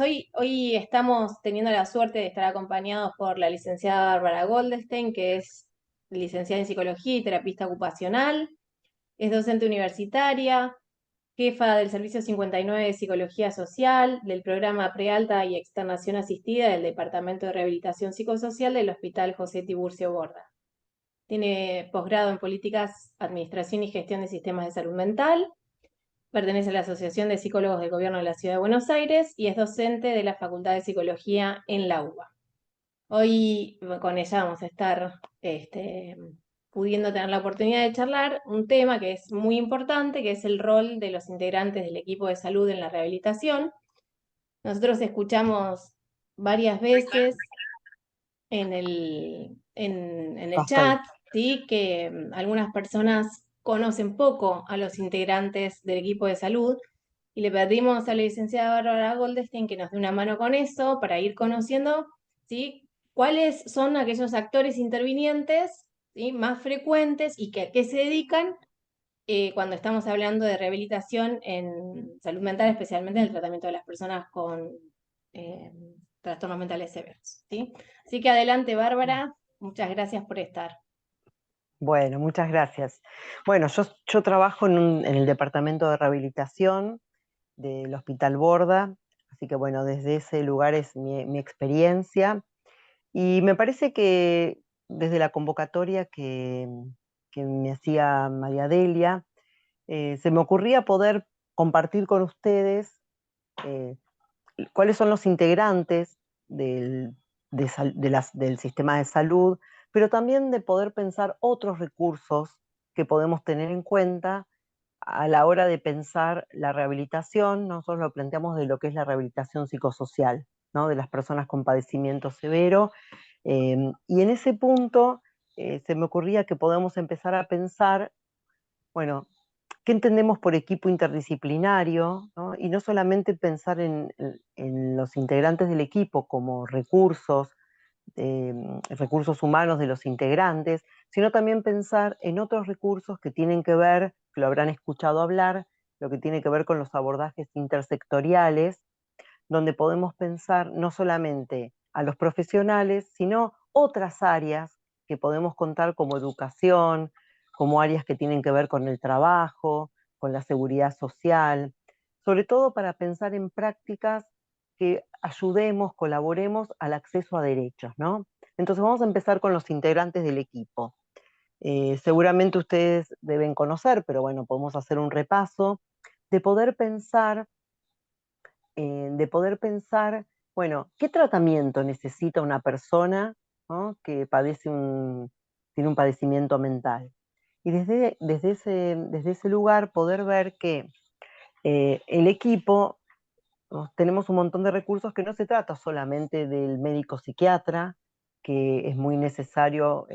Hoy estamos teniendo la suerte de estar acompañados por la licenciada Bárbara Goldstein, que es licenciada en psicología y terapista ocupacional, es docente universitaria, jefa del Servicio 59 de Psicología Social, del programa Prealta y Externación Asistida del Departamento de Rehabilitación Psicosocial del Hospital José Tiburcio Borda. Tiene posgrado en Políticas, Administración y Gestión de Sistemas de Salud Mental. Pertenece a la Asociación de Psicólogos del Gobierno de la Ciudad de Buenos Aires y es docente de la Facultad de Psicología en la UBA. Hoy con ella vamos a estar pudiendo tener la oportunidad de charlar un tema que es muy importante, que es el rol de los integrantes del equipo de salud en la rehabilitación. Nosotros escuchamos varias veces en el Pastel. chat, ¿sí? Que algunas personas conocen poco a los integrantes del equipo de salud y le pedimos a la licenciada Bárbara Goldstein que nos dé una mano con eso para ir conociendo, ¿sí? Cuáles son aquellos actores intervinientes, ¿sí? Más frecuentes y que a qué se dedican cuando estamos hablando de rehabilitación en salud mental, especialmente en el tratamiento de las personas con eh, trastornos mentales severos, ¿sí? Así que adelante, Bárbara, muchas gracias por estar. Bueno, muchas gracias. Bueno, yo trabajo en el departamento de rehabilitación del Hospital Borda, así que bueno, desde ese lugar es mi experiencia. Y me parece que desde la convocatoria que me hacía María Delia, se me ocurría poder compartir con ustedes eh, cuáles son los integrantes del sistema de salud, pero también de poder pensar otros recursos que podemos tener en cuenta a la hora de pensar la rehabilitación. Nosotros lo planteamos de lo que es la rehabilitación psicosocial, ¿no? De las personas con padecimiento severo. Y en ese punto se me ocurría que podemos empezar a pensar, bueno, ¿qué entendemos por equipo interdisciplinario? ¿No? Y no solamente pensar en los integrantes del equipo como recursos humanos de los integrantes, sino también pensar en otros recursos que tienen que ver, que lo habrán escuchado hablar, lo que tiene que ver con los abordajes intersectoriales, donde podemos pensar no solamente a los profesionales, sino otras áreas que podemos contar como educación, como áreas que tienen que ver con el trabajo, con la seguridad social, sobre todo para pensar en prácticas que ayudemos, colaboremos al acceso a derechos, ¿no? Entonces vamos a empezar con los integrantes del equipo. Seguramente ustedes deben conocer, pero bueno, podemos hacer un repaso de poder pensar bueno, ¿qué tratamiento necesita una persona, ¿no? Que tiene un padecimiento mental? Y desde ese lugar poder ver que el equipo, ¿no? Tenemos un montón de recursos que no se trata solamente del médico psiquiatra, que es muy necesario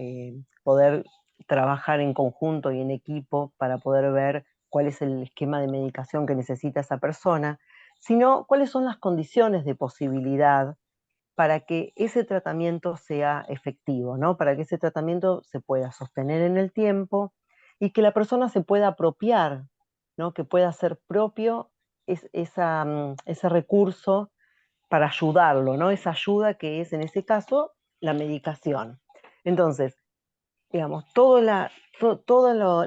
poder trabajar en conjunto y en equipo para poder ver cuál es el esquema de medicación que necesita esa persona, sino cuáles son las condiciones de posibilidad para que ese tratamiento sea efectivo, ¿no? Para que ese tratamiento se pueda sostener en el tiempo y que la persona se pueda apropiar, ¿no? Que pueda ser propio ese recurso para ayudarlo, ¿no? Esa ayuda que es en ese caso la medicación. Entonces, digamos,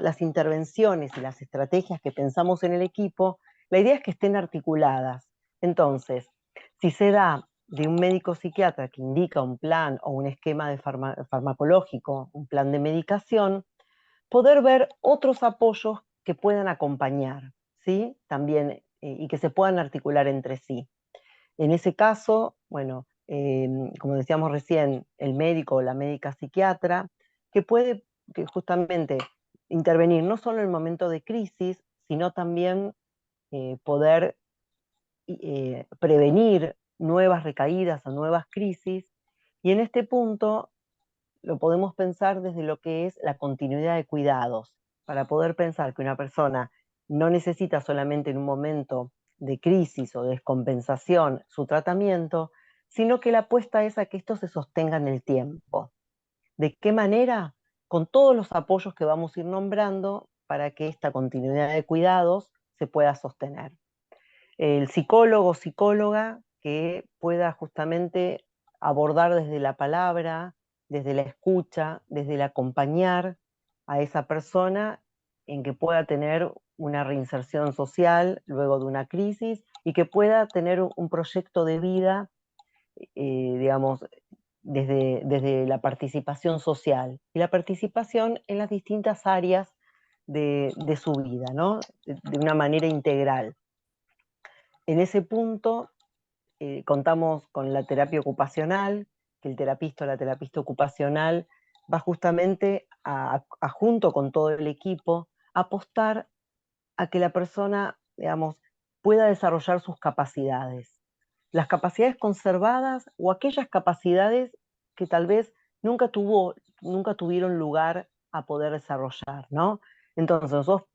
las intervenciones y las estrategias que pensamos en el equipo, la idea es que estén articuladas. Entonces, si se da de un médico psiquiatra que indica un plan o un esquema farmacológico, un plan de medicación, poder ver otros apoyos que puedan acompañar, ¿sí? También, y que se puedan articular entre sí. En ese caso, bueno, como decíamos recién, el médico o la médica psiquiatra, que puede que justamente intervenir no solo en el momento de crisis, sino también poder prevenir nuevas recaídas o nuevas crisis. Y en este punto lo podemos pensar desde lo que es la continuidad de cuidados, para poder pensar que una persona no necesita solamente en un momento de crisis o descompensación su tratamiento, sino que la apuesta es a que esto se sostenga en el tiempo. ¿De qué manera? Con todos los apoyos que vamos a ir nombrando para que esta continuidad de cuidados se pueda sostener. El psicólogo o psicóloga que pueda justamente abordar desde la palabra, desde la escucha, desde el acompañar a esa persona en que pueda tener una reinserción social luego de una crisis y que pueda tener un proyecto de vida, digamos, desde la participación social y la participación en las distintas áreas de su vida, ¿no? De una manera integral. En ese punto contamos con la terapia ocupacional, que el terapista o la terapista ocupacional va justamente junto con todo el equipo, a apostar a que la persona, digamos, pueda desarrollar sus capacidades. Las capacidades conservadas o aquellas capacidades que tal vez nunca tuvieron lugar a poder desarrollar, ¿no? Entonces, nosotros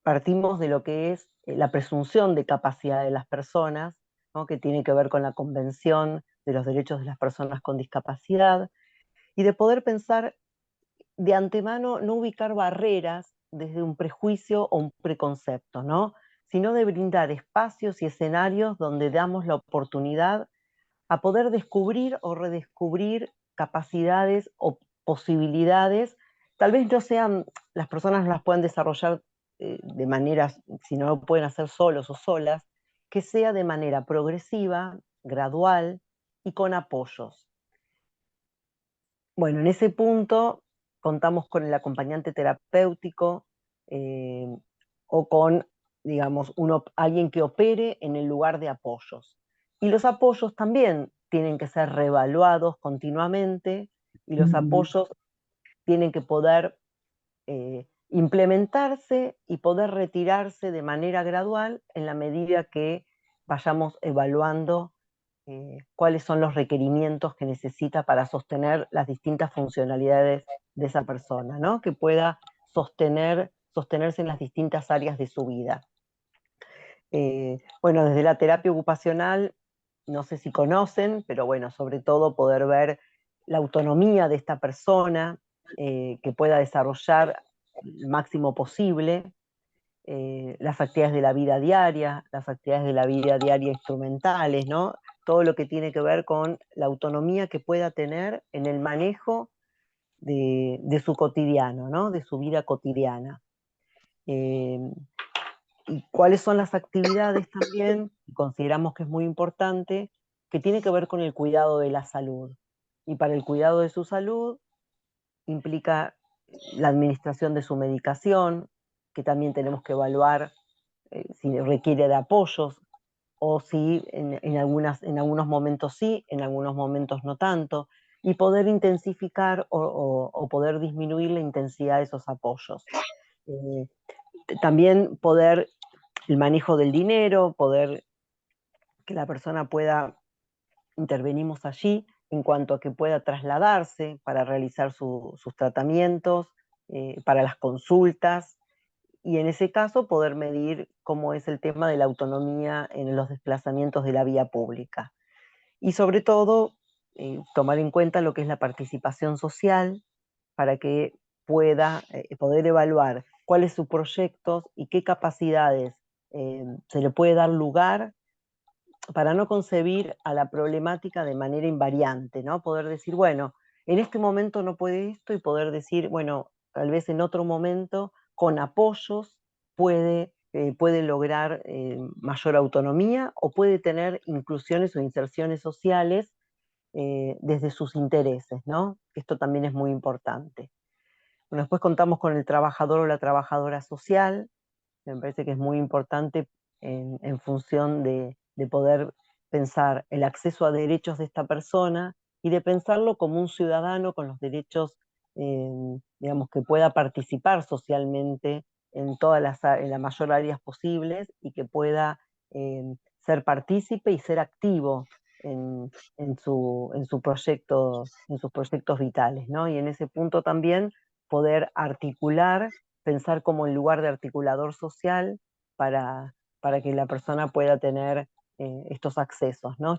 partimos de lo que es la presunción de capacidad de las personas, ¿no? Que tiene que ver con la Convención de los Derechos de las Personas con Discapacidad, y de poder pensar de antemano, no ubicar barreras desde un prejuicio o un preconcepto, ¿no? Sino de brindar espacios y escenarios donde damos la oportunidad a poder descubrir o redescubrir capacidades o posibilidades. Tal vez no sean, las personas no las puedan desarrollar de maneras, si no lo pueden hacer solos o solas, que sea de manera progresiva, gradual y con apoyos. Bueno, en ese punto contamos con el acompañante terapéutico eh, o con, digamos, alguien que opere en el lugar de apoyos. Y los apoyos también tienen que ser reevaluados continuamente y los apoyos tienen que poder implementarse y poder retirarse de manera gradual en la medida que vayamos evaluando cuáles son los requerimientos que necesita para sostener las distintas funcionalidades de esa persona, ¿no? Que pueda sostenerse en las distintas áreas de su vida. Bueno, desde la terapia ocupacional, no sé si conocen, pero bueno, sobre todo poder ver la autonomía de esta persona, que pueda desarrollar el máximo posible, las actividades de la vida diaria, las actividades de la vida diaria instrumentales, ¿no? Todo lo que tiene que ver con la autonomía que pueda tener en el manejo de su cotidiano, ¿no? De su vida cotidiana. Y cuáles son las actividades también, consideramos que es muy importante, que tiene que ver con el cuidado de la salud. Y para el cuidado de su salud implica la administración de su medicación, que también tenemos que evaluar si requiere de apoyos, o si en algunos momentos sí, en algunos momentos no tanto, y poder intensificar o poder disminuir la intensidad de esos apoyos. También poder el manejo del dinero, poder que la persona pueda, intervenimos allí en cuanto a que pueda trasladarse para realizar sus tratamientos, para las consultas, y en ese caso poder medir cómo es el tema de la autonomía en los desplazamientos de la vía pública. Y sobre todo, tomar en cuenta lo que es la participación social para que pueda poder evaluar cuáles sus proyectos y qué capacidades se le puede dar lugar para no concebir a la problemática de manera invariante, ¿no? Poder decir, bueno, en este momento no puede esto y poder decir, bueno, tal vez en otro momento, con apoyos, puede lograr mayor autonomía o puede tener inclusiones o inserciones sociales desde sus intereses, ¿no? Esto también es muy importante. Bueno, después contamos con el trabajador o la trabajadora social, me parece que es muy importante en función de poder pensar el acceso a derechos de esta persona y de pensarlo como un ciudadano con los derechos, digamos, que pueda participar socialmente en la mayor áreas posibles y que pueda ser partícipe y ser activo en sus proyectos vitales, ¿no? Y en ese punto también poder articular, pensar como el lugar de articulador social para, para que la persona pueda tener estos accesos, ¿no?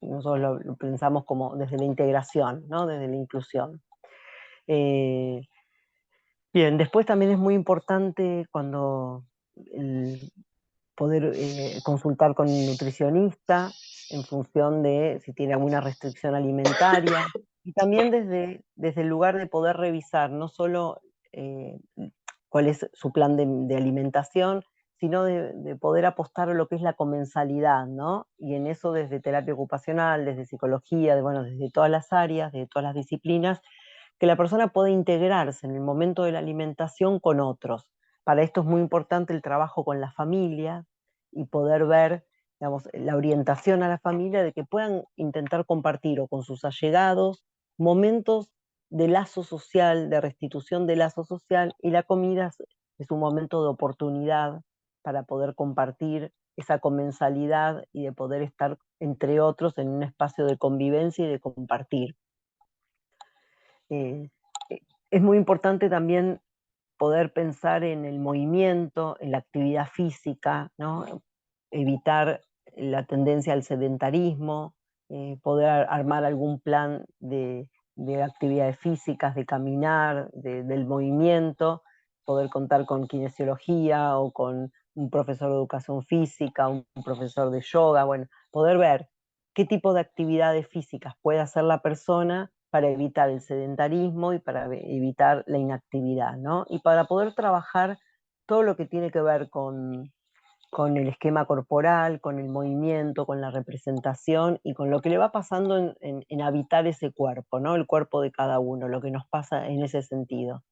Nosotros lo pensamos como desde la integración, ¿no? Desde la inclusión. Bien, después también es muy importante cuando poder consultar con un nutricionista en función de si tiene alguna restricción alimentaria, y también desde el lugar de poder revisar no solo cuál es su plan de alimentación, sino de poder apostar a lo que es la comensalidad, ¿no? Y en eso desde terapia ocupacional, desde psicología, bueno, desde todas las áreas, de todas las disciplinas, que la persona pueda integrarse en el momento de la alimentación con otros. Para esto es muy importante el trabajo con la familia y poder ver, digamos, la orientación a la familia de que puedan intentar compartir o con sus allegados momentos de lazo social, de restitución de lazo social, y la comida es un momento de oportunidad para poder compartir esa comensalidad y de poder estar entre otros en un espacio de convivencia y de compartir. Eh, es muy importante también poder pensar en el movimiento, en la actividad física, ¿no? Evitar la tendencia al sedentarismo, poder armar algún plan de actividades físicas, de caminar, del movimiento, poder contar con kinesiología o con un profesor de educación física, un profesor de yoga, bueno, poder ver qué tipo de actividades físicas puede hacer la persona para evitar el sedentarismo y para evitar la inactividad, ¿no? Y para poder trabajar todo lo que tiene que ver con el esquema corporal, con el movimiento, con la representación y con lo que le va pasando en habitar ese cuerpo, ¿no? El cuerpo de cada uno, lo que nos pasa en ese sentido.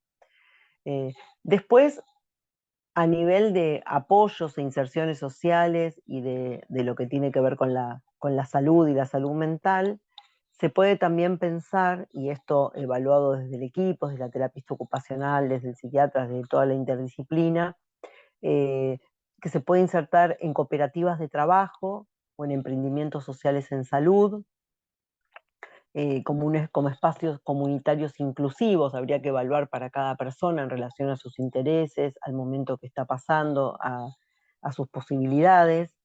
Después, a nivel de apoyos e inserciones sociales y de lo que tiene que ver con la salud y la salud mental, se puede también pensar, y esto evaluado desde el equipo, desde la terapista ocupacional, desde el psiquiatra, desde toda la interdisciplina, que se puede insertar en cooperativas de trabajo o en emprendimientos sociales en salud, como espacios comunitarios inclusivos. Habría que evaluar para cada persona en relación a sus intereses, al momento que está pasando, a sus posibilidades,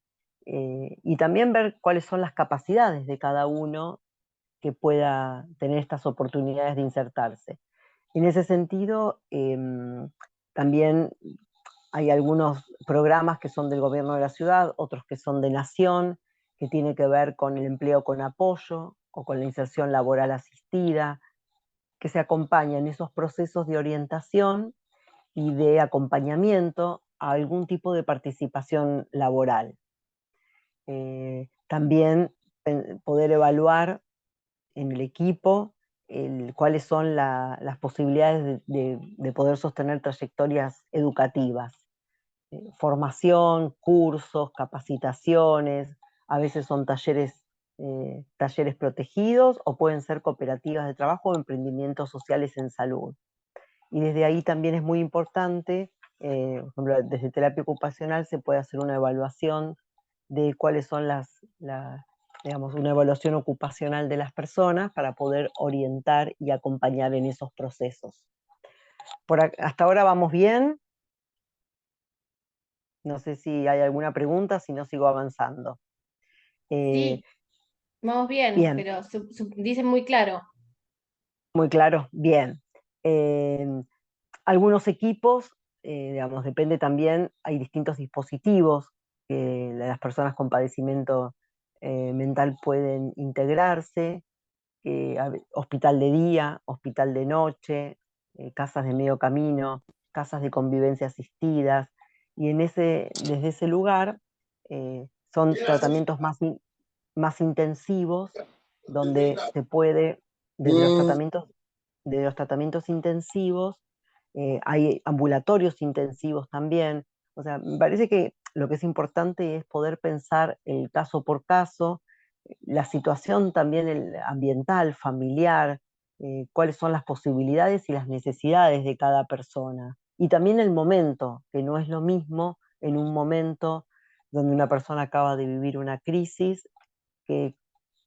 y también ver cuáles son las capacidades de cada uno que pueda tener estas oportunidades de insertarse. En ese sentido, también hay algunos programas que son del gobierno de la ciudad, otros que son de nación, que tiene que ver con el empleo con apoyo o con la inserción laboral asistida, que se acompañan esos procesos de orientación y de acompañamiento a algún tipo de participación laboral. También poder evaluar en el equipo cuáles son las posibilidades de poder sostener trayectorias educativas. Formación, cursos, capacitaciones, a veces son talleres protegidos o pueden ser cooperativas de trabajo o emprendimientos sociales en salud. Y desde ahí también es muy importante, por ejemplo, desde terapia ocupacional se puede hacer una evaluación de cuáles son digamos, una evaluación ocupacional de las personas para poder orientar y acompañar en esos procesos. Hasta ahora vamos bien. No sé si hay alguna pregunta, si no sigo avanzando. Sí, vamos bien, Bien, pero dicen muy claro. muy claro, bien. Algunos equipos, digamos, depende también, hay distintos dispositivos que las personas con padecimiento mental pueden integrarse, hospital de día, hospital de noche, casas de medio camino, casas de convivencia asistidas, y desde ese lugar son tratamientos más intensivos, donde se puede, desde los tratamientos intensivos, hay ambulatorios intensivos también. O sea, me parece que lo que es importante es poder pensar el caso por caso, la situación también ambiental, familiar, cuáles son las posibilidades y las necesidades de cada persona. Y también el momento, que no es lo mismo en un momento donde una persona acaba de vivir una crisis, que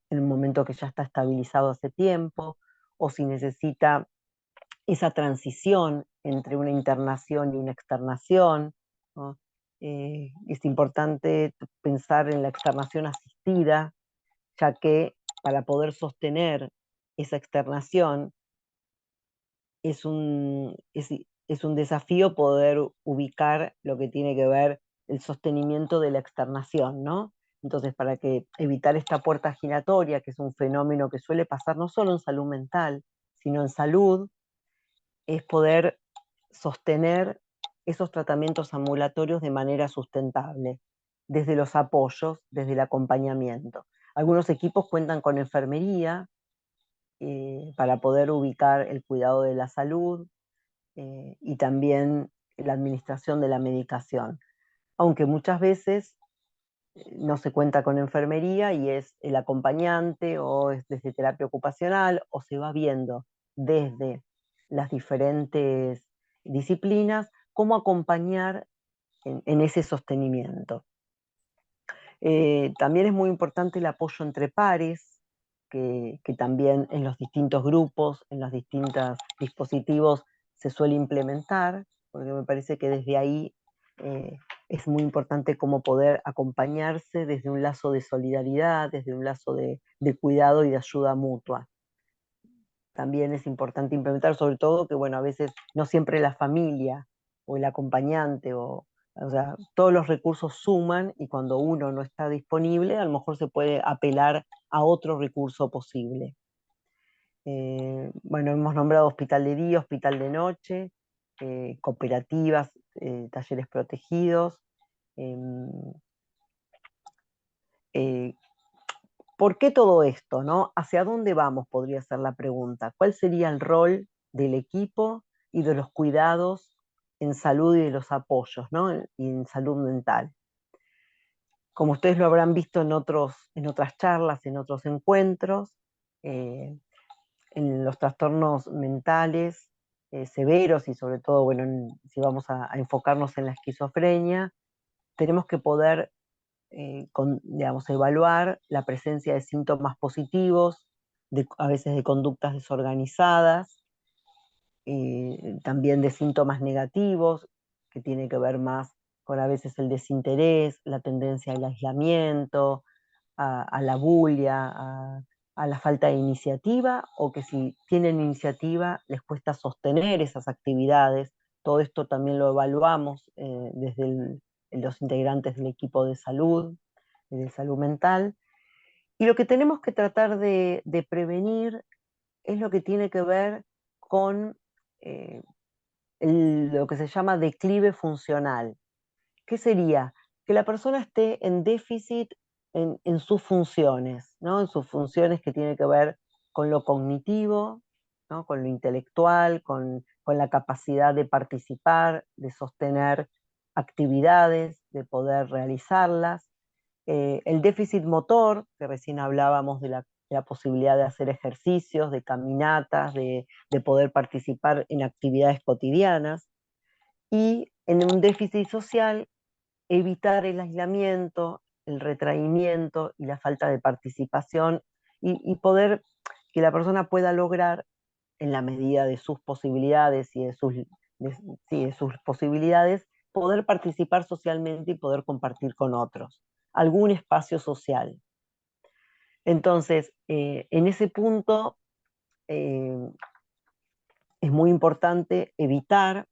en un momento que ya está estabilizado hace tiempo, o si necesita esa transición entre una internación y una externación, ¿no? Es importante pensar en la externación asistida, ya que para poder sostener esa externación es un desafío poder ubicar lo que tiene que ver el sostenimiento de la externación, ¿no? Entonces, para que evitar esta puerta giratoria, que es un fenómeno que suele pasar no solo en salud mental, sino en salud, es poder sostener esos tratamientos ambulatorios de manera sustentable, desde los apoyos, desde el acompañamiento. Algunos equipos cuentan con enfermería para poder ubicar el cuidado de la salud y también la administración de la medicación, aunque muchas veces no se cuenta con enfermería y es el acompañante o es desde terapia ocupacional o se va viendo desde las diferentes disciplinas cómo acompañar en ese sostenimiento. También es muy importante el apoyo entre pares, que también en los distintos grupos, en los distintos dispositivos se suele implementar, porque me parece que desde ahí es muy importante cómo poder acompañarse desde un lazo de solidaridad, desde un lazo de cuidado y de ayuda mutua. También es importante implementar, sobre todo que, bueno, a veces no siempre la familia o el acompañante o sea, todos los recursos suman y cuando uno no está disponible, a lo mejor se puede apelar a otro recurso posible. Bueno, hemos nombrado hospital de día, hospital de noche, cooperativas, talleres protegidos. em, eh, ¿Por qué todo esto, no? ¿Hacia dónde vamos? Podría ser la pregunta. ¿Cuál sería el rol del equipo y de los cuidados en salud y de los apoyos, ¿no? Y en salud mental. Como ustedes lo habrán visto en otras charlas, en otros encuentros, eh, en los trastornos mentales severos y sobre todo, bueno, si vamos a enfocarnos en la esquizofrenia, tenemos que poder digamos, evaluar la presencia de síntomas positivos, a veces de conductas desorganizadas, también de síntomas negativos, que tiene que ver más con a veces el desinterés, la tendencia al aislamiento, a la bulia, a la falta de iniciativa, o que si tienen iniciativa les cuesta sostener esas actividades. Todo esto también lo evaluamos desde los integrantes del equipo de salud mental. Y lo que tenemos que tratar de prevenir es lo que tiene que ver con eh, lo que se llama declive funcional. ¿Qué sería? Que la persona esté en déficit en sus funciones, ¿no? En sus funciones que tienen que ver con lo cognitivo, ¿no? Con lo intelectual, con la capacidad de participar, de sostener actividades, de poder realizarlas. El déficit motor, que recién hablábamos de la posibilidad de hacer ejercicios, de caminatas, de poder participar en actividades cotidianas. Y en un déficit social, evitar el aislamiento, el retraimiento y la falta de participación y poder que la persona pueda lograr, en la medida de sus posibilidades y sí, de sus posibilidades, poder participar socialmente y poder compartir con otros, algún espacio social. Entonces, en ese punto eh, es muy importante evitar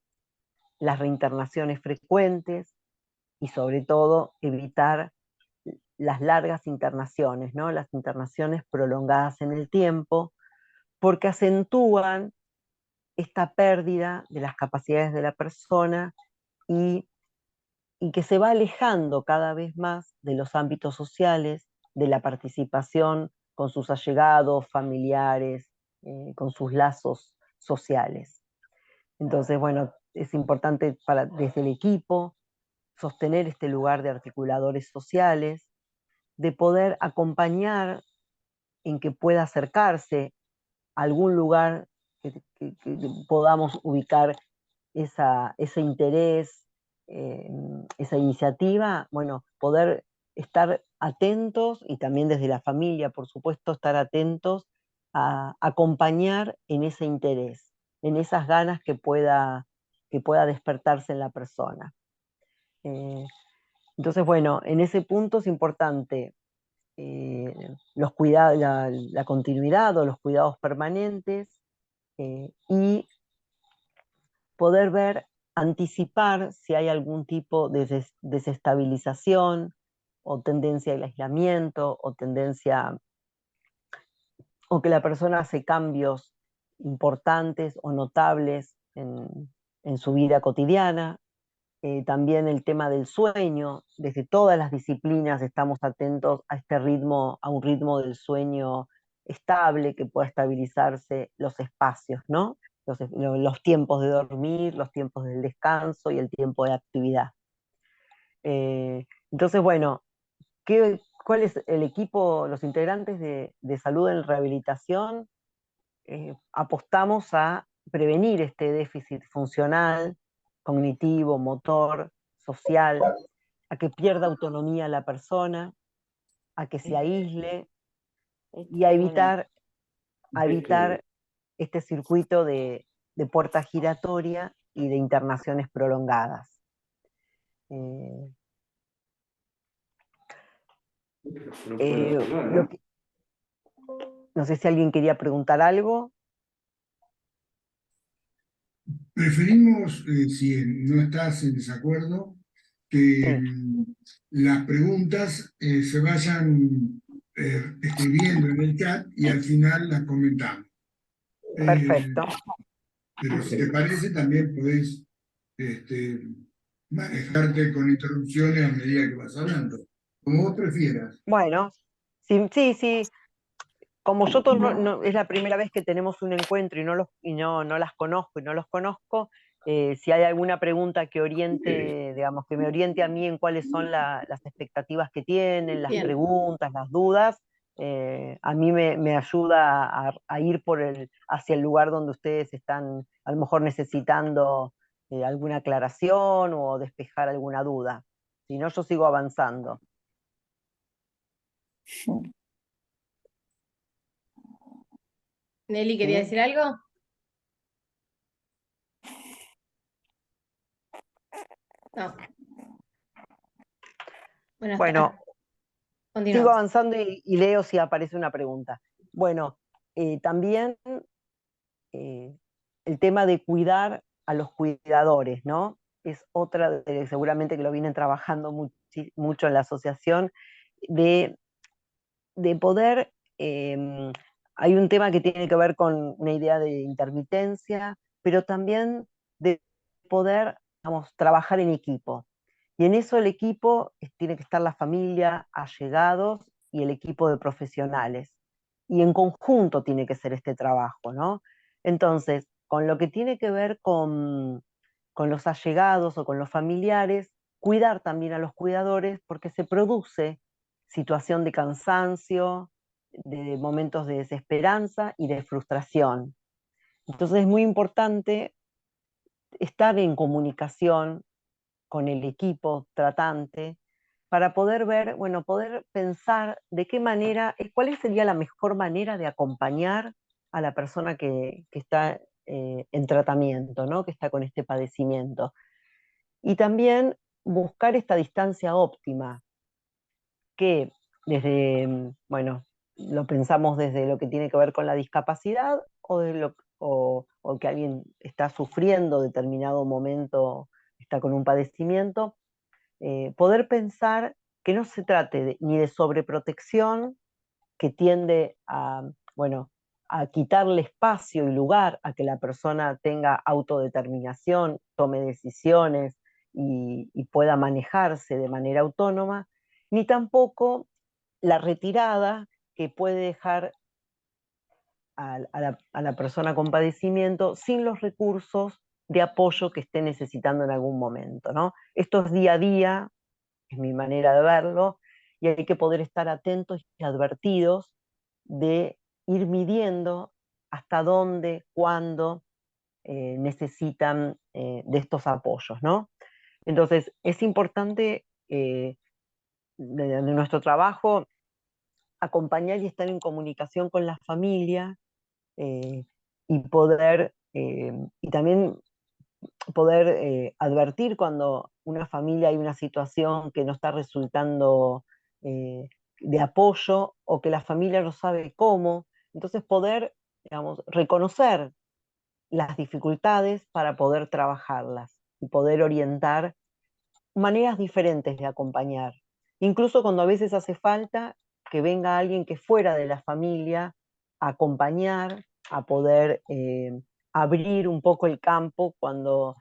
las reinternaciones frecuentes y sobre todo evitar las largas internaciones, ¿no? Las internaciones prolongadas en el tiempo, porque acentúan esta pérdida de las capacidades de la persona y, y que se va alejando cada vez más de los ámbitos sociales, de la participación con sus allegados, familiares, con sus lazos sociales. Entonces, bueno, es importante desde el equipo sostener este lugar de articuladores sociales, de poder acompañar en que pueda acercarse a algún lugar que podamos ubicar ese interés, esa iniciativa, bueno, poder estar atentos y también desde la familia, por supuesto, estar atentos a acompañar en ese interés, en esas ganas que pueda despertarse en la persona. Entonces, bueno, en ese punto es importante los cuidados, la continuidad o los cuidados permanentes y poder ver anticipar si hay algún tipo de desestabilización o tendencia al aislamiento o tendencia o que la persona hace cambios importantes o notables en su vida cotidiana. También el tema del sueño, desde todas las disciplinas estamos atentos a este ritmo, a un ritmo del sueño estable que pueda estabilizarse los espacios, ¿no? Los tiempos de dormir, los tiempos del descanso y el tiempo de actividad. Entonces, bueno, ¿cuál es el equipo, los integrantes de salud en rehabilitación? Apostamos a prevenir este déficit funcional, cognitivo, motor, social, a que pierda autonomía la persona, a que se aísle y a evitar este circuito de puerta giratoria y de internaciones prolongadas. Eh, que, no sé si alguien quería preguntar algo. Preferimos, si no estás en desacuerdo, que las preguntas se vayan escribiendo en el chat y al final las comentamos. Perfecto. Pero si te parece, también podés manejarte con interrupciones a medida que vas hablando, como vos prefieras. Bueno, sí. Como yo es la primera vez que tenemos un encuentro y no las conozco y no los conozco, si hay alguna pregunta que oriente, digamos, que me oriente a mí en cuáles son las expectativas que tienen, las preguntas, las dudas, a mí me ayuda a ir hacia el lugar donde ustedes están a lo mejor necesitando alguna aclaración o despejar alguna duda. Si no, yo sigo avanzando. Nelly, ¿quería decir algo? No. Bueno, sigo continuamos. avanzando y leo si aparece una pregunta. Bueno, también el tema de cuidar a los cuidadores, ¿no? Es otra, seguramente que lo vienen trabajando mucho en la asociación, de poder, hay un tema que tiene que ver con una idea de intermitencia, pero también de poder, vamos, trabajar en equipo. Y en eso el equipo tiene que estar la familia, allegados y el equipo de profesionales. Y en conjunto tiene que ser este trabajo, ¿no? Entonces, con lo que tiene que ver con los allegados o con los familiares, cuidar también a los cuidadores porque se produce situación de cansancio, de momentos de desesperanza y de frustración. Entonces es muy importante estar en comunicación con el equipo tratante para poder ver, bueno, poder pensar de qué manera, cuál sería la mejor manera de acompañar a la persona que está en tratamiento, ¿no? Que está con este padecimiento. Y también buscar esta distancia óptima, que desde, bueno, lo pensamos desde lo que tiene que ver con la discapacidad o que alguien está sufriendo determinado momento, está con un padecimiento, poder pensar que no se trate ni de sobreprotección, que tiende a, bueno, a quitarle espacio y lugar a que la persona tenga autodeterminación, tome decisiones y pueda manejarse de manera autónoma, ni tampoco la retirada que puede dejar a la persona con padecimiento sin los recursos de apoyo que esté necesitando en algún momento, ¿no? Esto es día a día, es mi manera de verlo, y hay que poder estar atentos y advertidos de ir midiendo hasta dónde, cuándo necesitan de estos apoyos, ¿no? Entonces, es importante de nuestro trabajo acompañar y estar en comunicación con la familia y poder, y también poder advertir cuando una familia hay una situación que no está resultando de apoyo o que la familia no sabe cómo, entonces digamos, reconocer las dificultades para poder trabajarlas. y poder orientar maneras diferentes de acompañar. Incluso cuando a veces hace falta que venga alguien que fuera de la familia a acompañar, a poder abrir un poco el campo cuando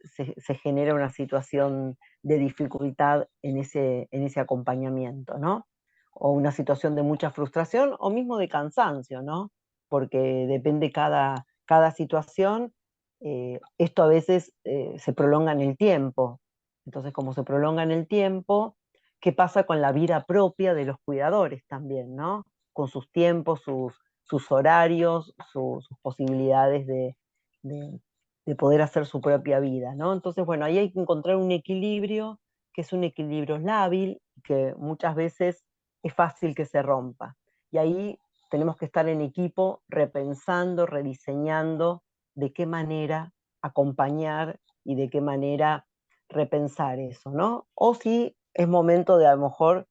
se genera una situación de dificultad en ese acompañamiento, ¿no? O una situación de mucha frustración o mismo de cansancio, ¿no? Porque depende cada situación, esto a veces se prolonga en el tiempo. Entonces, como se prolonga en el tiempo, ¿qué pasa con la vida propia de los cuidadores también, ¿no? Con sus tiempos, sus horarios, sus posibilidades de, de poder hacer su propia vida, ¿no? Entonces, bueno, ahí hay que encontrar un equilibrio, que es un equilibrio lábil, que muchas veces es fácil que se rompa. Y ahí tenemos que estar en equipo repensando, rediseñando de qué manera acompañar y de qué manera repensar eso, ¿no? O si es momento de a lo mejor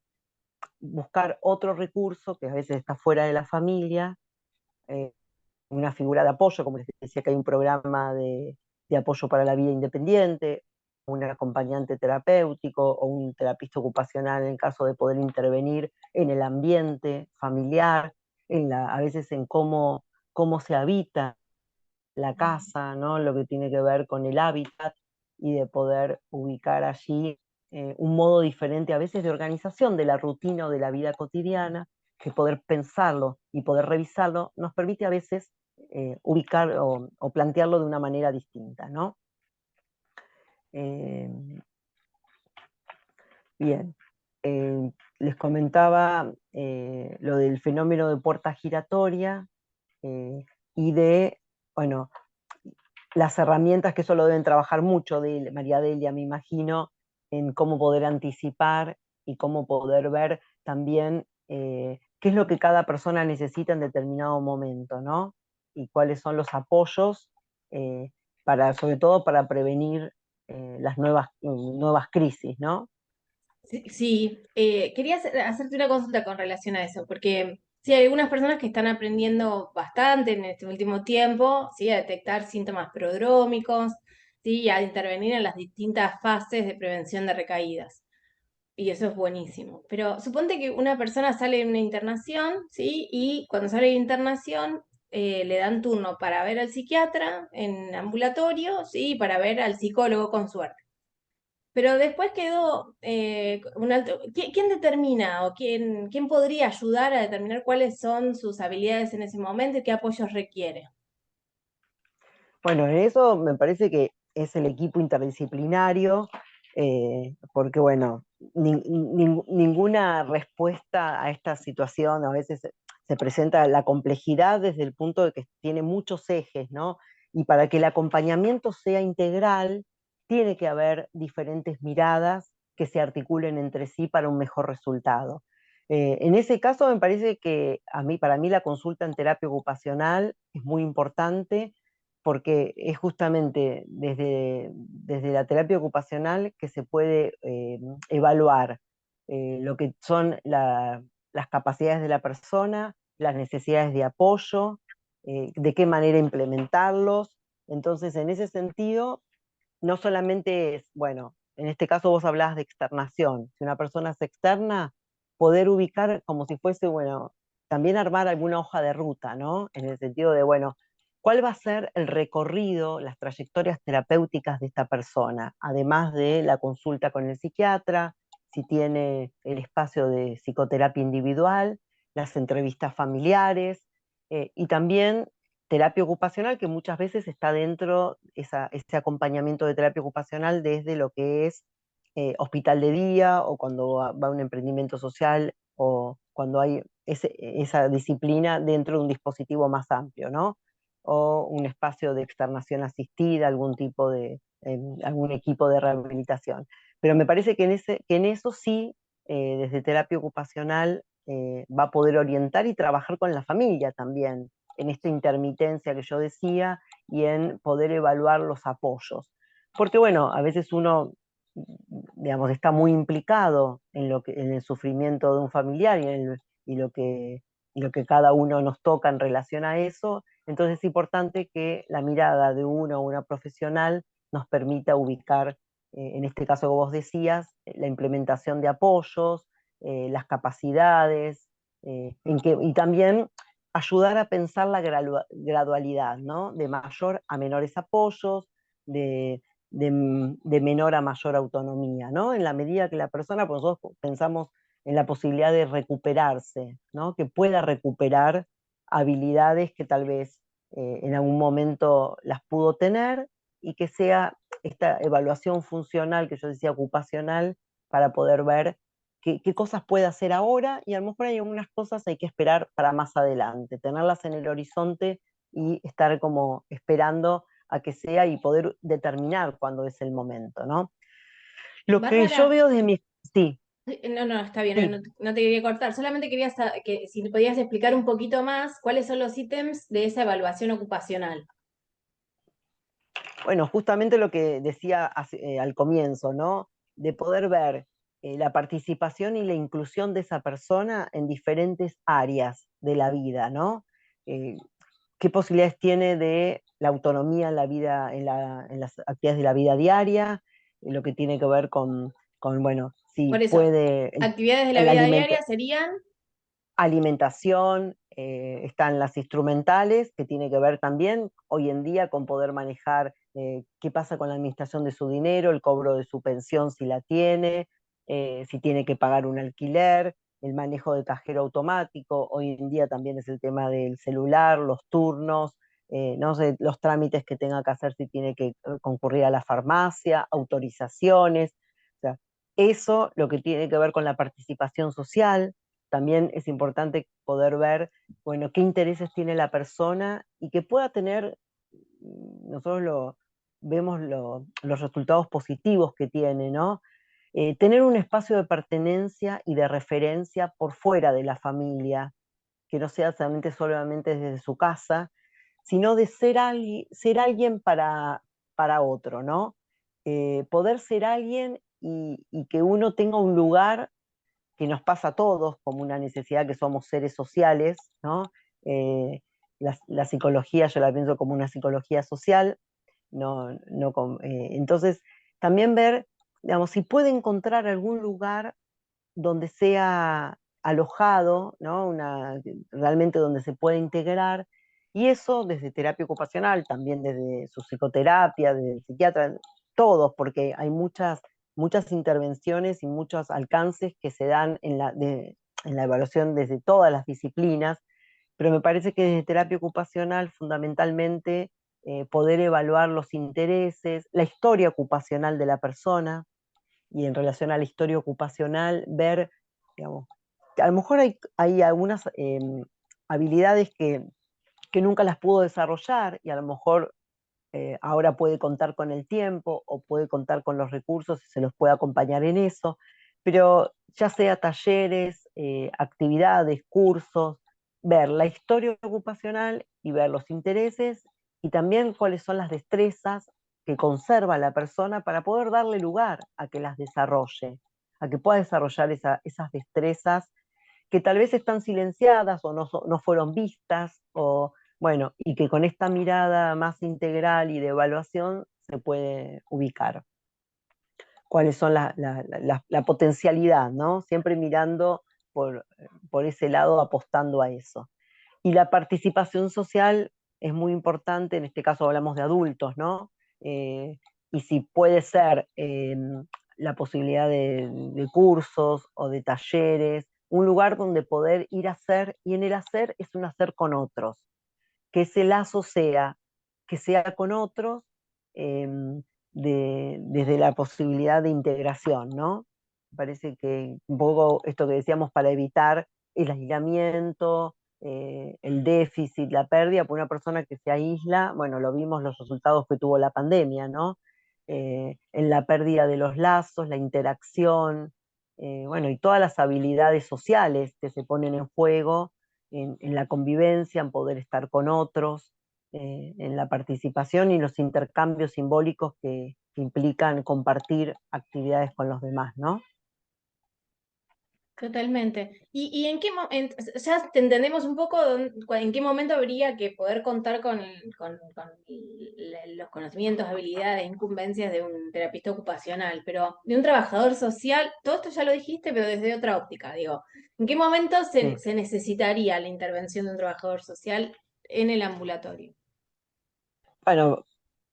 buscar otro recurso que a veces está fuera de la familia, eh, una figura de apoyo, como les decía que hay un programa de apoyo para la vida independiente, un acompañante terapéutico o un terapista ocupacional en caso de poder intervenir en el ambiente familiar, a veces en cómo se habita la casa, ¿no? Lo que tiene que ver con el hábitat y de poder ubicar allí un modo diferente a veces de organización de la rutina o de la vida cotidiana, que poder pensarlo y poder revisarlo nos permite a veces ubicar o plantearlo de una manera distinta, ¿no? Eh, Bien, les comentaba lo del fenómeno de puerta giratoria y de, bueno, las herramientas que eso lo deben trabajar mucho de María Delia, me imagino, en cómo poder anticipar y cómo poder ver también qué es lo que cada persona necesita en determinado momento, ¿no? Y cuáles son los apoyos, sobre todo para prevenir las nuevas crisis, ¿no? Sí, sí, quería hacerte una consulta con relación a eso, porque sí, hay algunas personas que están aprendiendo bastante en este último tiempo, sí, a detectar síntomas prodrómicos, sí, a intervenir en las distintas fases de prevención de recaídas. Y eso es buenísimo. Pero suponte que una persona sale de una internación, ¿sí? Y cuando sale de internación, le dan turno para ver al psiquiatra en ambulatorio, ¿sí? Y para ver al psicólogo con suerte. Pero después quedó un alto. ¿Quién determina o quién podría ayudar a determinar cuáles son sus habilidades en ese momento y qué apoyos requiere? Bueno, en eso me parece que es el equipo interdisciplinario, porque bueno, ninguna respuesta a esta situación a veces se presenta la complejidad desde el punto de que tiene muchos ejes, ¿no? Y para que el acompañamiento sea integral, tiene que haber diferentes miradas que se articulen entre sí para un mejor resultado. En ese caso me parece que para mí la consulta en terapia ocupacional es muy importante porque es justamente desde la terapia ocupacional que se puede evaluar lo que son las capacidades de la persona, las necesidades de apoyo, de qué manera implementarlos. Entonces, en ese sentido, no solamente es, bueno, en este caso vos hablabas de externación, si una persona se externa, poder ubicar como si fuese, bueno, también armar alguna hoja de ruta, ¿no? En el sentido de, bueno, ¿cuál va a ser el recorrido, las trayectorias terapéuticas de esta persona? Además de la consulta con el psiquiatra, si tiene el espacio de psicoterapia individual, las entrevistas familiares, y también terapia ocupacional, que muchas veces está dentro ese acompañamiento de terapia ocupacional desde lo que es hospital de día o cuando va a un emprendimiento social o cuando hay esa disciplina dentro de un dispositivo más amplio, ¿no? O un espacio de externación asistida, algún equipo de rehabilitación. Pero me parece que en eso sí, desde terapia ocupacional, va a poder orientar y trabajar con la familia también, en esta intermitencia que yo decía y en poder evaluar los apoyos. Porque bueno, a veces uno, digamos, está muy implicado en el sufrimiento de un familiar y lo que cada uno nos toca en relación a eso, entonces es importante que la mirada de uno o una profesional nos permita ubicar, en este caso que vos decías, la implementación de apoyos, las capacidades, y también ayudar a pensar la gradualidad, ¿no? De mayor a menores apoyos, de menor a mayor autonomía, ¿no? En la medida que la persona, pues nosotros pensamos en la posibilidad de recuperarse, ¿no? Que pueda recuperar habilidades que tal vez en algún momento las pudo tener, y que sea esta evaluación funcional que yo decía, ocupacional, para poder ver qué cosas puede hacer ahora, y a lo mejor hay algunas cosas hay que esperar para más adelante, tenerlas en el horizonte y estar como esperando a que sea y poder determinar cuándo es el momento, ¿no? Lo que yo Bárbara, veo de mi... Sí, no, está bien, sí. no te quería cortar, solamente quería que si podías explicar un poquito más cuáles son los ítems de esa evaluación ocupacional. Bueno, justamente lo que decía al comienzo, ¿no? De poder ver la participación y la inclusión de esa persona en diferentes áreas de la vida, ¿no? Eh, ¿Qué posibilidades tiene de la autonomía en la vida, en las actividades de la vida diaria? Lo que tiene que ver con bueno, si Por eso, puede actividades de la el vida alimento, diaria serían, alimentación, están las instrumentales, que tiene que ver también hoy en día con poder manejar qué pasa con la administración de su dinero, el cobro de su pensión si la tiene, si tiene que pagar un alquiler, el manejo de cajero automático, hoy en día también es el tema del celular, los turnos, no sé, los trámites que tenga que hacer si tiene que concurrir a la farmacia, autorizaciones, o sea, eso lo que tiene que ver con la participación social. También es importante poder ver, bueno, qué intereses tiene la persona y que pueda tener, nosotros vemos los resultados positivos que tiene, ¿no? Tener un espacio de pertenencia y de referencia por fuera de la familia, que no sea solamente desde su casa, sino de ser alguien para otro, ¿no? Poder ser alguien y que uno tenga un lugar que nos pasa a todos como una necesidad, que somos seres sociales, ¿no? Eh, la psicología yo la pienso como una psicología social, entonces también ver, digamos, si puede encontrar algún lugar donde sea alojado, ¿no? Realmente donde se pueda integrar, y eso desde terapia ocupacional, también desde su psicoterapia, desde el psiquiatra, todos, porque hay muchas intervenciones y muchos alcances que se dan en la evaluación desde todas las disciplinas, pero me parece que desde terapia ocupacional fundamentalmente poder evaluar los intereses, la historia ocupacional de la persona, y en relación a la historia ocupacional, ver, digamos, que a lo mejor hay algunas habilidades que nunca las pudo desarrollar, y a lo mejor ahora puede contar con el tiempo o puede contar con los recursos y se los puede acompañar en eso, pero ya sea talleres, actividades, cursos, ver la historia ocupacional y ver los intereses, y también cuáles son las destrezas que conserva la persona para poder darle lugar a que las desarrolle, a que pueda desarrollar esas destrezas que tal vez están silenciadas o no fueron vistas, o bueno, y que con esta mirada más integral y de evaluación se puede ubicar. Cuáles son la potencialidad, ¿no? Siempre mirando por ese lado, apostando a eso. Y la participación social es muy importante, en este caso hablamos de adultos, ¿no? Y si puede ser la posibilidad de cursos o de talleres, un lugar donde poder ir a hacer, y en el hacer es un hacer con otros, que ese lazo que sea con otros, eh, desde la posibilidad de integración, ¿no? Parece que un poco esto que decíamos, para evitar el aislamiento, el déficit, la pérdida, por una persona que se aísla, bueno, lo vimos los resultados que tuvo la pandemia, ¿no? En la pérdida de los lazos, la interacción, bueno, y todas las habilidades sociales que se ponen en juego en la convivencia, en poder estar con otros, en la participación y los intercambios simbólicos que implican compartir actividades con los demás, ¿no? Totalmente. ¿Y en qué ya te entendemos un poco en qué momento habría que poder contar con los conocimientos, habilidades, incumbencias de un terapista ocupacional, pero de un trabajador social, todo esto ya lo dijiste, pero desde otra óptica, digo, ¿en qué momento Sí. se necesitaría la intervención de un trabajador social en el ambulatorio? Bueno,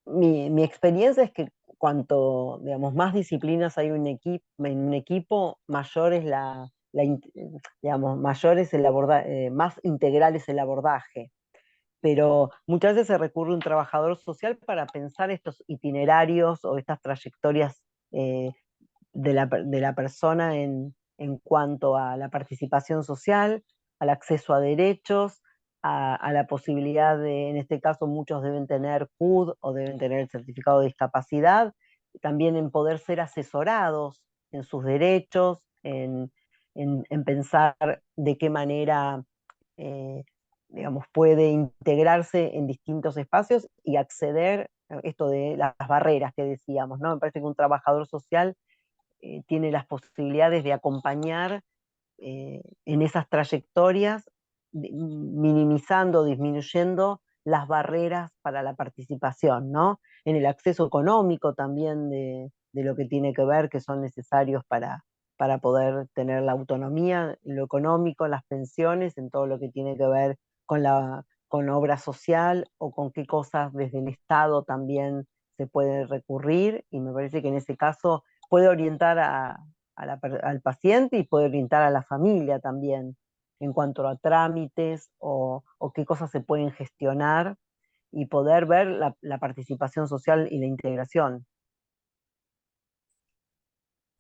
mi experiencia es que cuanto, digamos, más disciplinas hay en un equipo, mayor es digamos, mayor es el abordaje, más integral es el abordaje. Pero muchas veces se recurre a un trabajador social para pensar estos itinerarios o estas trayectorias eh, de la persona en cuanto a la participación social, al acceso a derechos, a la posibilidad de, en este caso muchos deben tener CUD o deben tener el certificado de discapacidad, también en poder ser asesorados en sus derechos, en pensar de qué manera digamos, puede integrarse en distintos espacios y acceder a esto de las barreras que decíamos, ¿no? Me parece que un trabajador social tiene las posibilidades de acompañar en esas trayectorias, minimizando, disminuyendo las barreras para la participación, ¿no? En el acceso económico también de lo que tiene que ver, que son necesarios para poder tener la autonomía, lo económico, las pensiones, en todo lo que tiene que ver con obra social o con qué cosas desde el Estado también se puede recurrir, y me parece que en ese caso puede orientar al paciente y puede orientar a la familia también en cuanto a trámites o qué cosas se pueden gestionar y poder ver la participación social y la integración.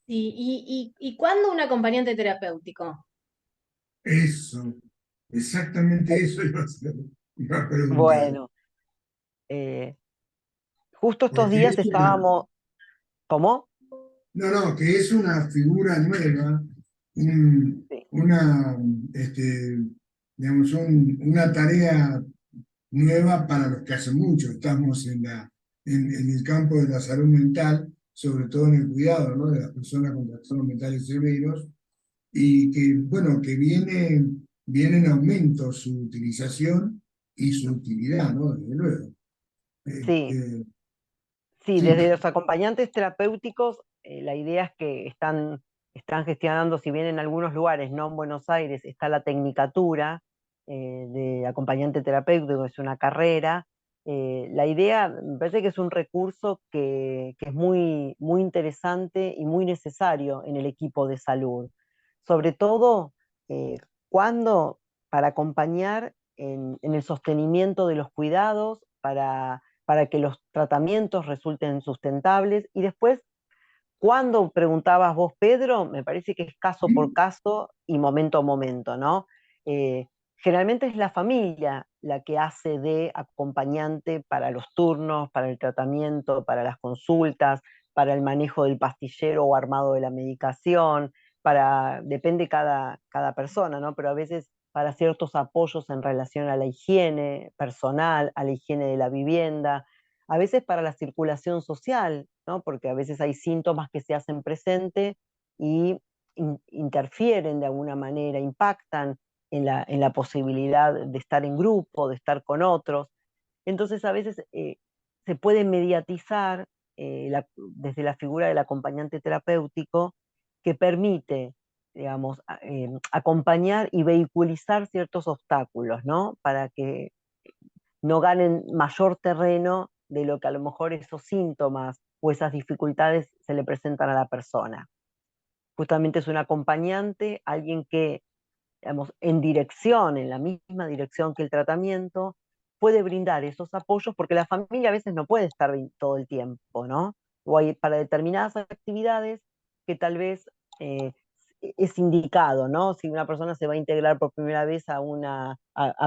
Sí, ¿y cuándo un acompañante terapéutico? Eso, exactamente eso iba a preguntar. Bueno, eh, justo estos Porque días es una, estábamos, ¿cómo? no, no, que es una figura nueva, Sí, una, este, digamos, una tarea nueva para los que hace mucho estamos en el campo de la salud mental, sobre todo en el cuidado, ¿no? De las personas con trastornos mentales severos, y que, bueno, que viene en aumento su utilización y su utilidad, ¿no? Desde luego. sí, Este, sí, sí, desde los acompañantes terapéuticos, la idea es que están gestionando, si bien en algunos lugares, no en Buenos Aires, está la tecnicatura de acompañante terapéutico, es una carrera. La idea, me parece que es un recurso que es muy interesante y muy necesario en el equipo de salud. Sobre todo eh, cuando, para acompañar en el sostenimiento de los cuidados, para que los tratamientos resulten sustentables. Y después, cuando preguntabas vos, Pedro, me parece que es caso por sí, caso y momento a momento, ¿no? Eh, Generalmente es la familia la que hace de acompañante para los turnos, para el tratamiento, para las consultas, para el manejo del pastillero o armado de la medicación, depende cada persona, ¿no? Pero a veces para ciertos apoyos en relación a la higiene personal, a la higiene de la vivienda, a veces para la circulación social, ¿no? Porque a veces hay síntomas que se hacen presente y interfieren de alguna manera, impactan en la posibilidad de estar en grupo, de estar con otros. Entonces a veces se puede mediatizar desde la figura del acompañante terapéutico que permite, digamos, acompañar y vehiculizar ciertos obstáculos, ¿no? Para que no ganen mayor terreno de lo que a lo mejor esos síntomas o esas dificultades se le presentan a la persona. Justamente es un acompañante, alguien que, digamos, en dirección, en la misma dirección que el tratamiento, puede brindar esos apoyos porque la familia a veces no puede estar todo el tiempo, ¿no? O hay para determinadas actividades que tal vez eh, es indicado, ¿no? Si una persona se va a integrar por primera vez a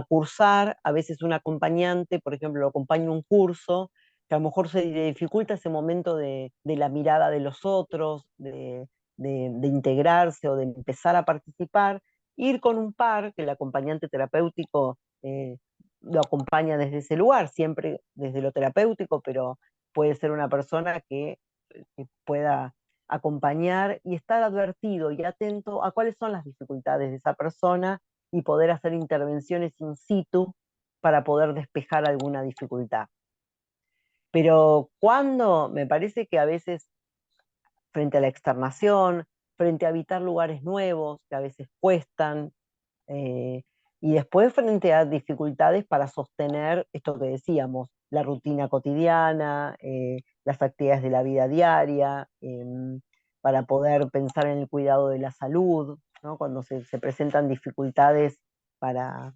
cursar, a veces un acompañante, por ejemplo, lo acompaña en un curso, que a lo mejor se le dificulta ese momento de la mirada de los otros, de integrarse o de empezar a participar, ir con un par, que el acompañante terapéutico lo acompaña desde ese lugar, siempre desde lo terapéutico, pero puede ser una persona que pueda acompañar y estar advertido y atento a cuáles son las dificultades de esa persona y poder hacer intervenciones in situ para poder despejar alguna dificultad. Pero cuando me parece que a veces frente a la externación, frente a habitar lugares nuevos que a veces cuestan, eh, y después frente a dificultades para sostener esto que decíamos, la rutina cotidiana, las actividades de la vida diaria, para poder pensar en el cuidado de la salud, ¿no? Cuando se presentan dificultades para,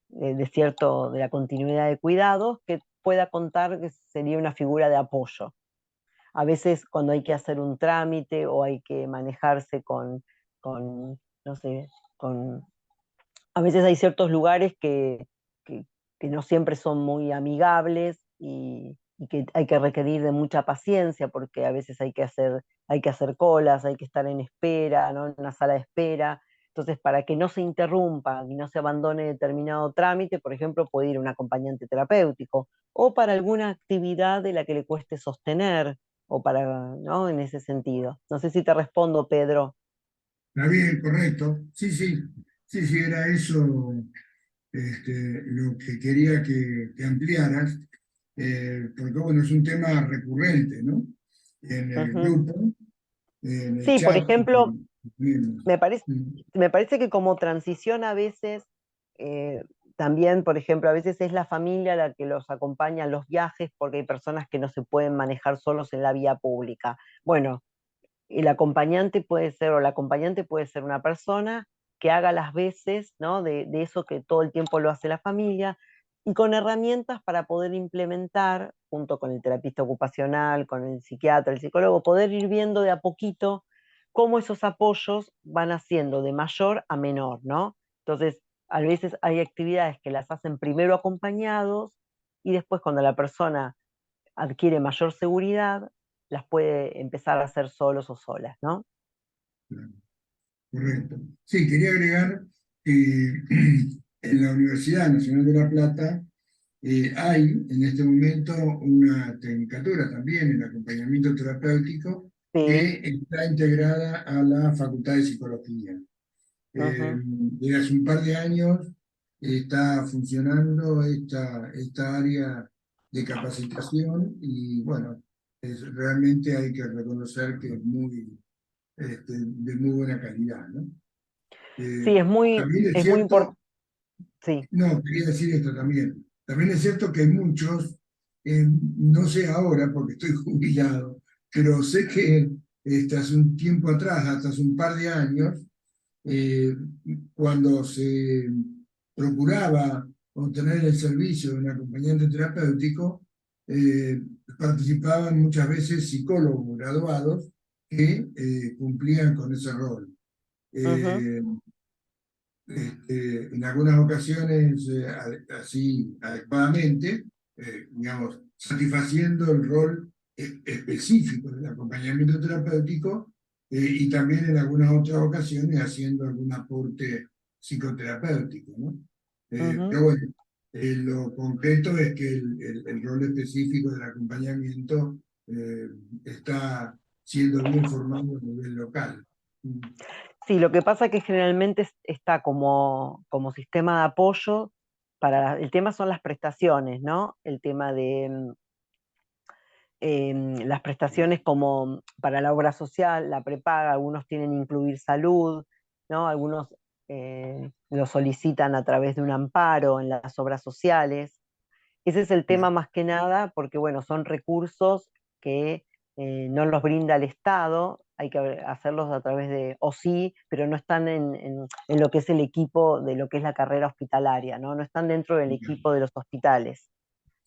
de la continuidad de cuidados, que pueda contar que sería una figura de apoyo. A veces cuando hay que hacer un trámite o hay que manejarse con no sé, a veces hay ciertos lugares que, que no siempre son muy amigables y que hay que requerir de mucha paciencia porque a veces hay que hacer colas, hay que estar en espera, ¿no? En una sala de espera. Entonces, para que no se interrumpa y no se abandone determinado trámite, por ejemplo, puede ir un acompañante terapéutico o para alguna actividad de la que le cueste sostener o para, ¿no? En ese sentido. No sé si te respondo, Pedro. Está bien, correcto. Sí, sí, sí, sí, era eso lo que quería que ampliaras, porque bueno, es un tema recurrente, ¿no? En el Ujú. grupo, en el Sí, por chat. ejemplo, Tenemos. Me parece, Mm, me parece que como transición a veces, eh, también, por ejemplo, a veces es la familia la que los acompaña en los viajes porque hay personas que no se pueden manejar solos en la vía pública. Bueno, el acompañante puede ser, o la acompañante puede ser una persona que haga las veces, ¿no? De eso que todo el tiempo lo hace la familia, y con herramientas para poder implementar, junto con el terapista ocupacional, con el psiquiatra, el psicólogo, poder ir viendo de a poquito cómo esos apoyos van haciendo de mayor a menor, ¿no? Entonces, a veces hay actividades que las hacen primero acompañados y después cuando la persona adquiere mayor seguridad, las puede empezar a hacer solos o solas, ¿no? claro, correcto. Sí, quería agregar que en la Universidad Nacional de La Plata hay en este momento una tecnicatura también en acompañamiento terapéutico Sí, que está integrada a la Facultad de Psicología. ujú, Desde hace un par de años está funcionando esta área de capacitación y bueno, realmente hay que reconocer que es de muy buena calidad, ¿no? sí, También es es muy importante, cierto, sí, no, quería decir esto también, también es cierto que muchos, no sé ahora porque estoy jubilado, pero sé que hace un tiempo atrás, hasta hace un par de años, eh, cuando se procuraba obtener el servicio de un acompañante terapéutico, eh, participaban muchas veces psicólogos graduados que cumplían con ese rol. ujú, Eh, en algunas ocasiones, así adecuadamente, digamos, satisfaciendo el rol específico del acompañamiento terapéutico y también en algunas otras ocasiones haciendo algún aporte psicoterapéutico, ¿no? ujú. Pero bueno, lo concreto es que el rol específico del acompañamiento eh, está siendo bien formado a nivel local. Mm, Sí, lo que pasa es que generalmente está como sistema de apoyo el tema son las prestaciones, ¿no? El tema de las prestaciones como para la obra social, la prepaga, algunos tienen incluir salud, ¿no? Algunos lo solicitan a través de un amparo en las obras sociales. Ese es el tema más que nada, porque bueno, son recursos que no los brinda el Estado, hay que hacerlos a través de, o sí, pero no están en lo que es el equipo de lo que es la carrera hospitalaria, ¿no? No están dentro del claro. equipo de los hospitales.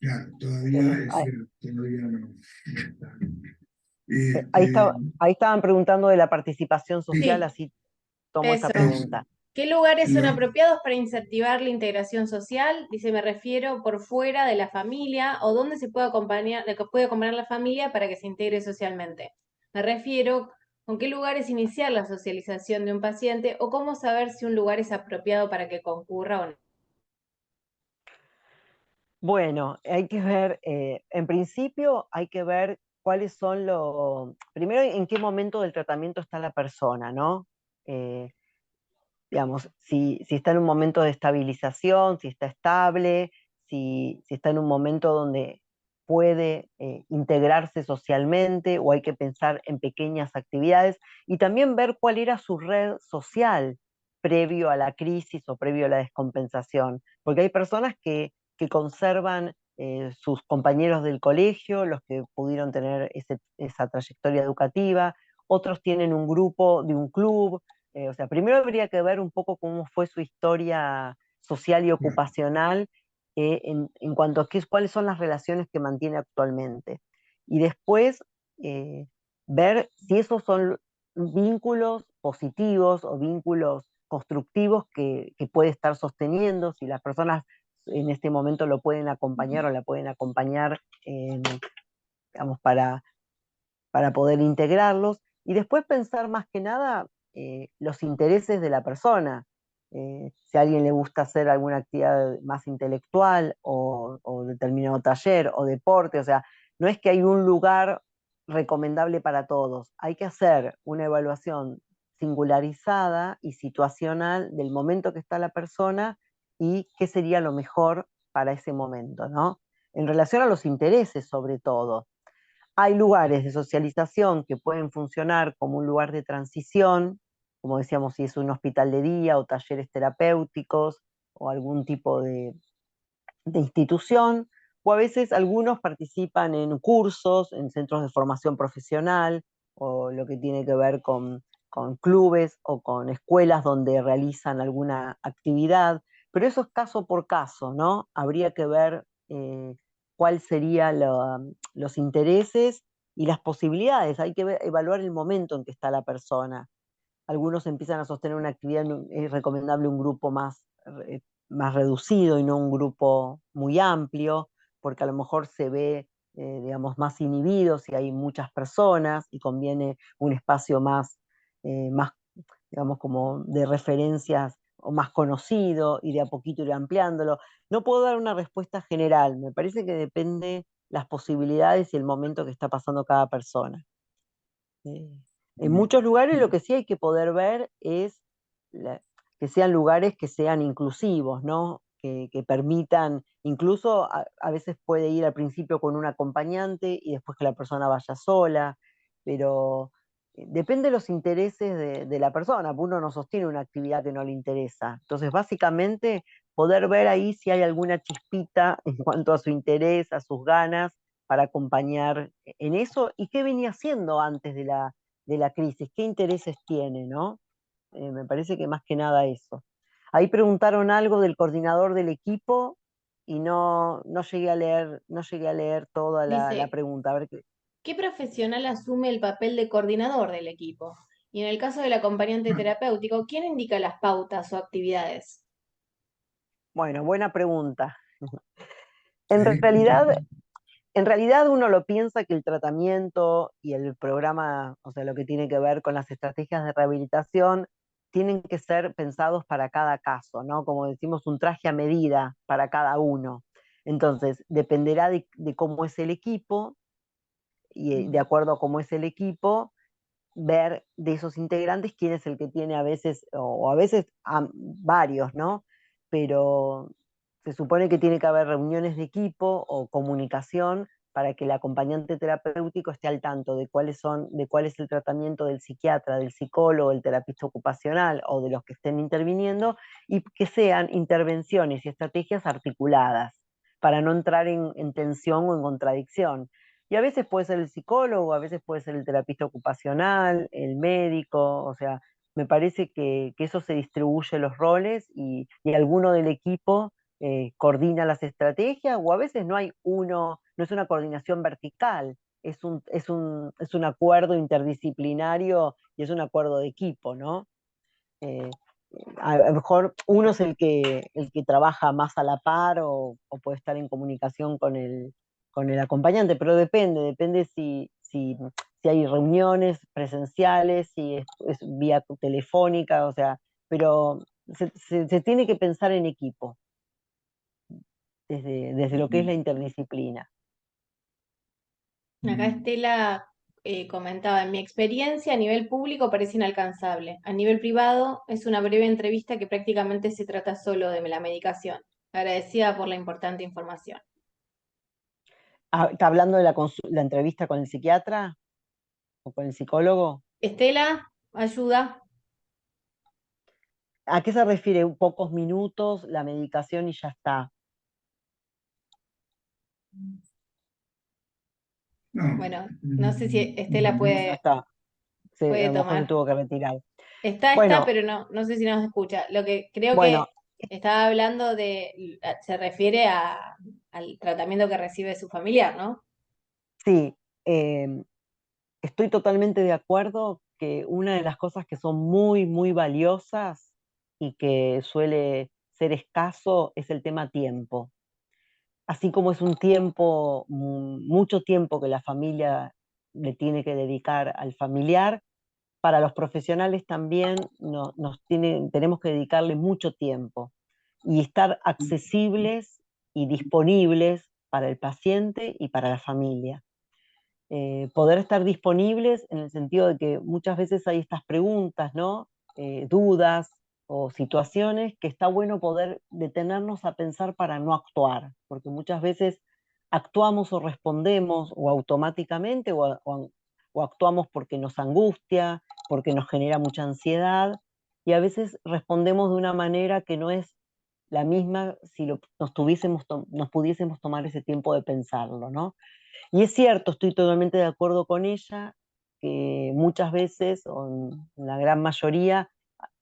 Claro, todavía es Ahí, cierto, todavía no está. ahí Este, ahí estaban preguntando de la participación social, sí, Sí, así tomo esa eso. eso. pregunta. ¿Qué lugares son Lo- apropiados para incentivar la integración social? Dice, me refiero por fuera de la familia o dónde se puede acompañar, de que puede acompañar la familia para que se integre socialmente. Me refiero con qué lugares iniciar la socialización de un paciente o cómo saber si un lugar es apropiado para que concurra o no. Bueno, hay que ver, en principio hay que ver cuáles son primero, en qué momento del tratamiento está la persona, ¿no? Digamos, si está en un momento de estabilización, si está estable, si está en un momento donde puede integrarse socialmente o hay que pensar en pequeñas actividades y también ver cuál era su red social previo a la crisis o previo a la descompensación, porque hay personas que conservan sus compañeros del colegio, los que pudieron tener esa trayectoria educativa, otros tienen un grupo de un club, o sea, primero habría que ver un poco cómo fue su historia social y ocupacional en cuanto a cuáles son las relaciones que mantiene actualmente. Y después ver si esos son vínculos positivos o vínculos constructivos que puede estar sosteniendo, si las personas en este momento lo pueden acompañar o la pueden acompañar, digamos, para poder integrarlos, y después pensar más que nada los intereses de la persona. Si a alguien le gusta hacer alguna actividad más intelectual o determinado taller o deporte, o sea, no es que hay un lugar recomendable para todos, hay que hacer una evaluación singularizada y situacional del momento que está la persona y qué sería lo mejor para ese momento, ¿no? En relación a los intereses, sobre todo. Hay lugares de socialización que pueden funcionar como un lugar de transición, como decíamos, si es un hospital de día o talleres terapéuticos o algún tipo de institución, o a veces algunos participan en cursos, en centros de formación profesional, o lo que tiene que ver con clubes o con escuelas donde realizan alguna actividad, pero eso es caso por caso, ¿no? Habría que ver cuáles serían los intereses y las posibilidades, hay que evaluar el momento en que está la persona. Algunos empiezan a sostener una actividad, es recomendable un grupo más reducido y no un grupo muy amplio, porque a lo mejor se ve, digamos, más inhibido si hay muchas personas y conviene un espacio más, digamos, como de referencias o más conocido y de a poquito ir ampliándolo. No puedo dar una respuesta general, me parece que depende las posibilidades y el momento que está pasando cada persona. Eh, en muchos lugares lo que sí hay que poder ver es que sean lugares que sean inclusivos, ¿no? Que permitan, incluso a veces puede ir al principio con un acompañante y después que la persona vaya sola, pero depende de los intereses de la persona, porque uno no sostiene una actividad que no le interesa. Entonces, básicamente, poder ver ahí si hay alguna chispita en cuanto a su interés, a sus ganas, para acompañar en eso y qué venía haciendo antes de la crisis, qué intereses tiene, ¿no? Me parece que más que nada eso. Ahí preguntaron algo del coordinador del equipo y no llegué a leer toda la Dice, pregunta. A ver qué. ¿qué profesional asume el papel de coordinador del equipo? Y en el caso del acompañante terapéutico, ¿quién indica las pautas o actividades? Bueno, buena pregunta. En Sí. realidad, En realidad uno lo piensa que el tratamiento y el programa, o sea, lo que tiene que ver con las estrategias de rehabilitación, tienen que ser pensados para cada caso, ¿no? Como decimos, un traje a medida para cada uno. Entonces, dependerá de cómo es el equipo y de acuerdo a cómo es el equipo, ver de esos integrantes quién es el que tiene a veces, o a veces varios, ¿no? Pero se supone que tiene que haber reuniones de equipo o comunicación para que el acompañante terapéutico esté al tanto de cuál es el tratamiento del psiquiatra, del psicólogo, del terapista ocupacional o de los que estén interviniendo, y que sean intervenciones y estrategias articuladas para no entrar en tensión o en contradicción. Y a veces puede ser el psicólogo, a veces puede ser el terapista ocupacional, el médico, o sea, me parece que eso se distribuye los roles y alguno del equipo coordina las estrategias, o a veces no hay uno, no es una coordinación vertical, es un acuerdo interdisciplinario y es un acuerdo de equipo, ¿no? Eh, a lo mejor uno es el que trabaja más a la par o puede estar en comunicación con el acompañante, pero depende si hay reuniones presenciales, si es vía telefónica, o sea, pero se tiene que pensar en equipo, desde lo que es la interdisciplina. Acá Estela comentaba, en mi experiencia a nivel público parece inalcanzable. A nivel privado es una breve entrevista que prácticamente se trata solo de la medicación. Agradecida por la importante información. Ah, ¿está hablando de la entrevista con el psiquiatra o con el psicólogo? Estela, ayuda. ¿A qué se refiere? Pocos minutos, la medicación y ya está. No, Bueno, no sé si Estela Ya está. A puede lo mejor se tomar. tuvo que retirar. Está, Bueno, pero no sé si nos escucha. Lo que creo bueno, que estaba hablando se refiere al tratamiento que recibe su familiar, ¿no? sí, estoy totalmente de acuerdo que una de las cosas que son muy, muy valiosas y que suele ser escaso es el tema tiempo. Así como es un tiempo, mucho tiempo que la familia le tiene que dedicar al familiar, para los profesionales también tenemos que dedicarle mucho tiempo y estar accesibles y disponibles para el paciente y para la familia. Poder estar disponibles en el sentido de que muchas veces hay estas preguntas, ¿no? Dudas o situaciones que está bueno poder detenernos a pensar para no actuar, porque muchas veces actuamos o respondemos o automáticamente o actuamos porque nos angustia, porque nos genera mucha ansiedad y a veces respondemos de una manera que no es la misma si nos pudiésemos tomar ese tiempo de pensarlo, ¿no? Y es cierto, estoy totalmente de acuerdo con ella, que muchas veces, o en la gran mayoría,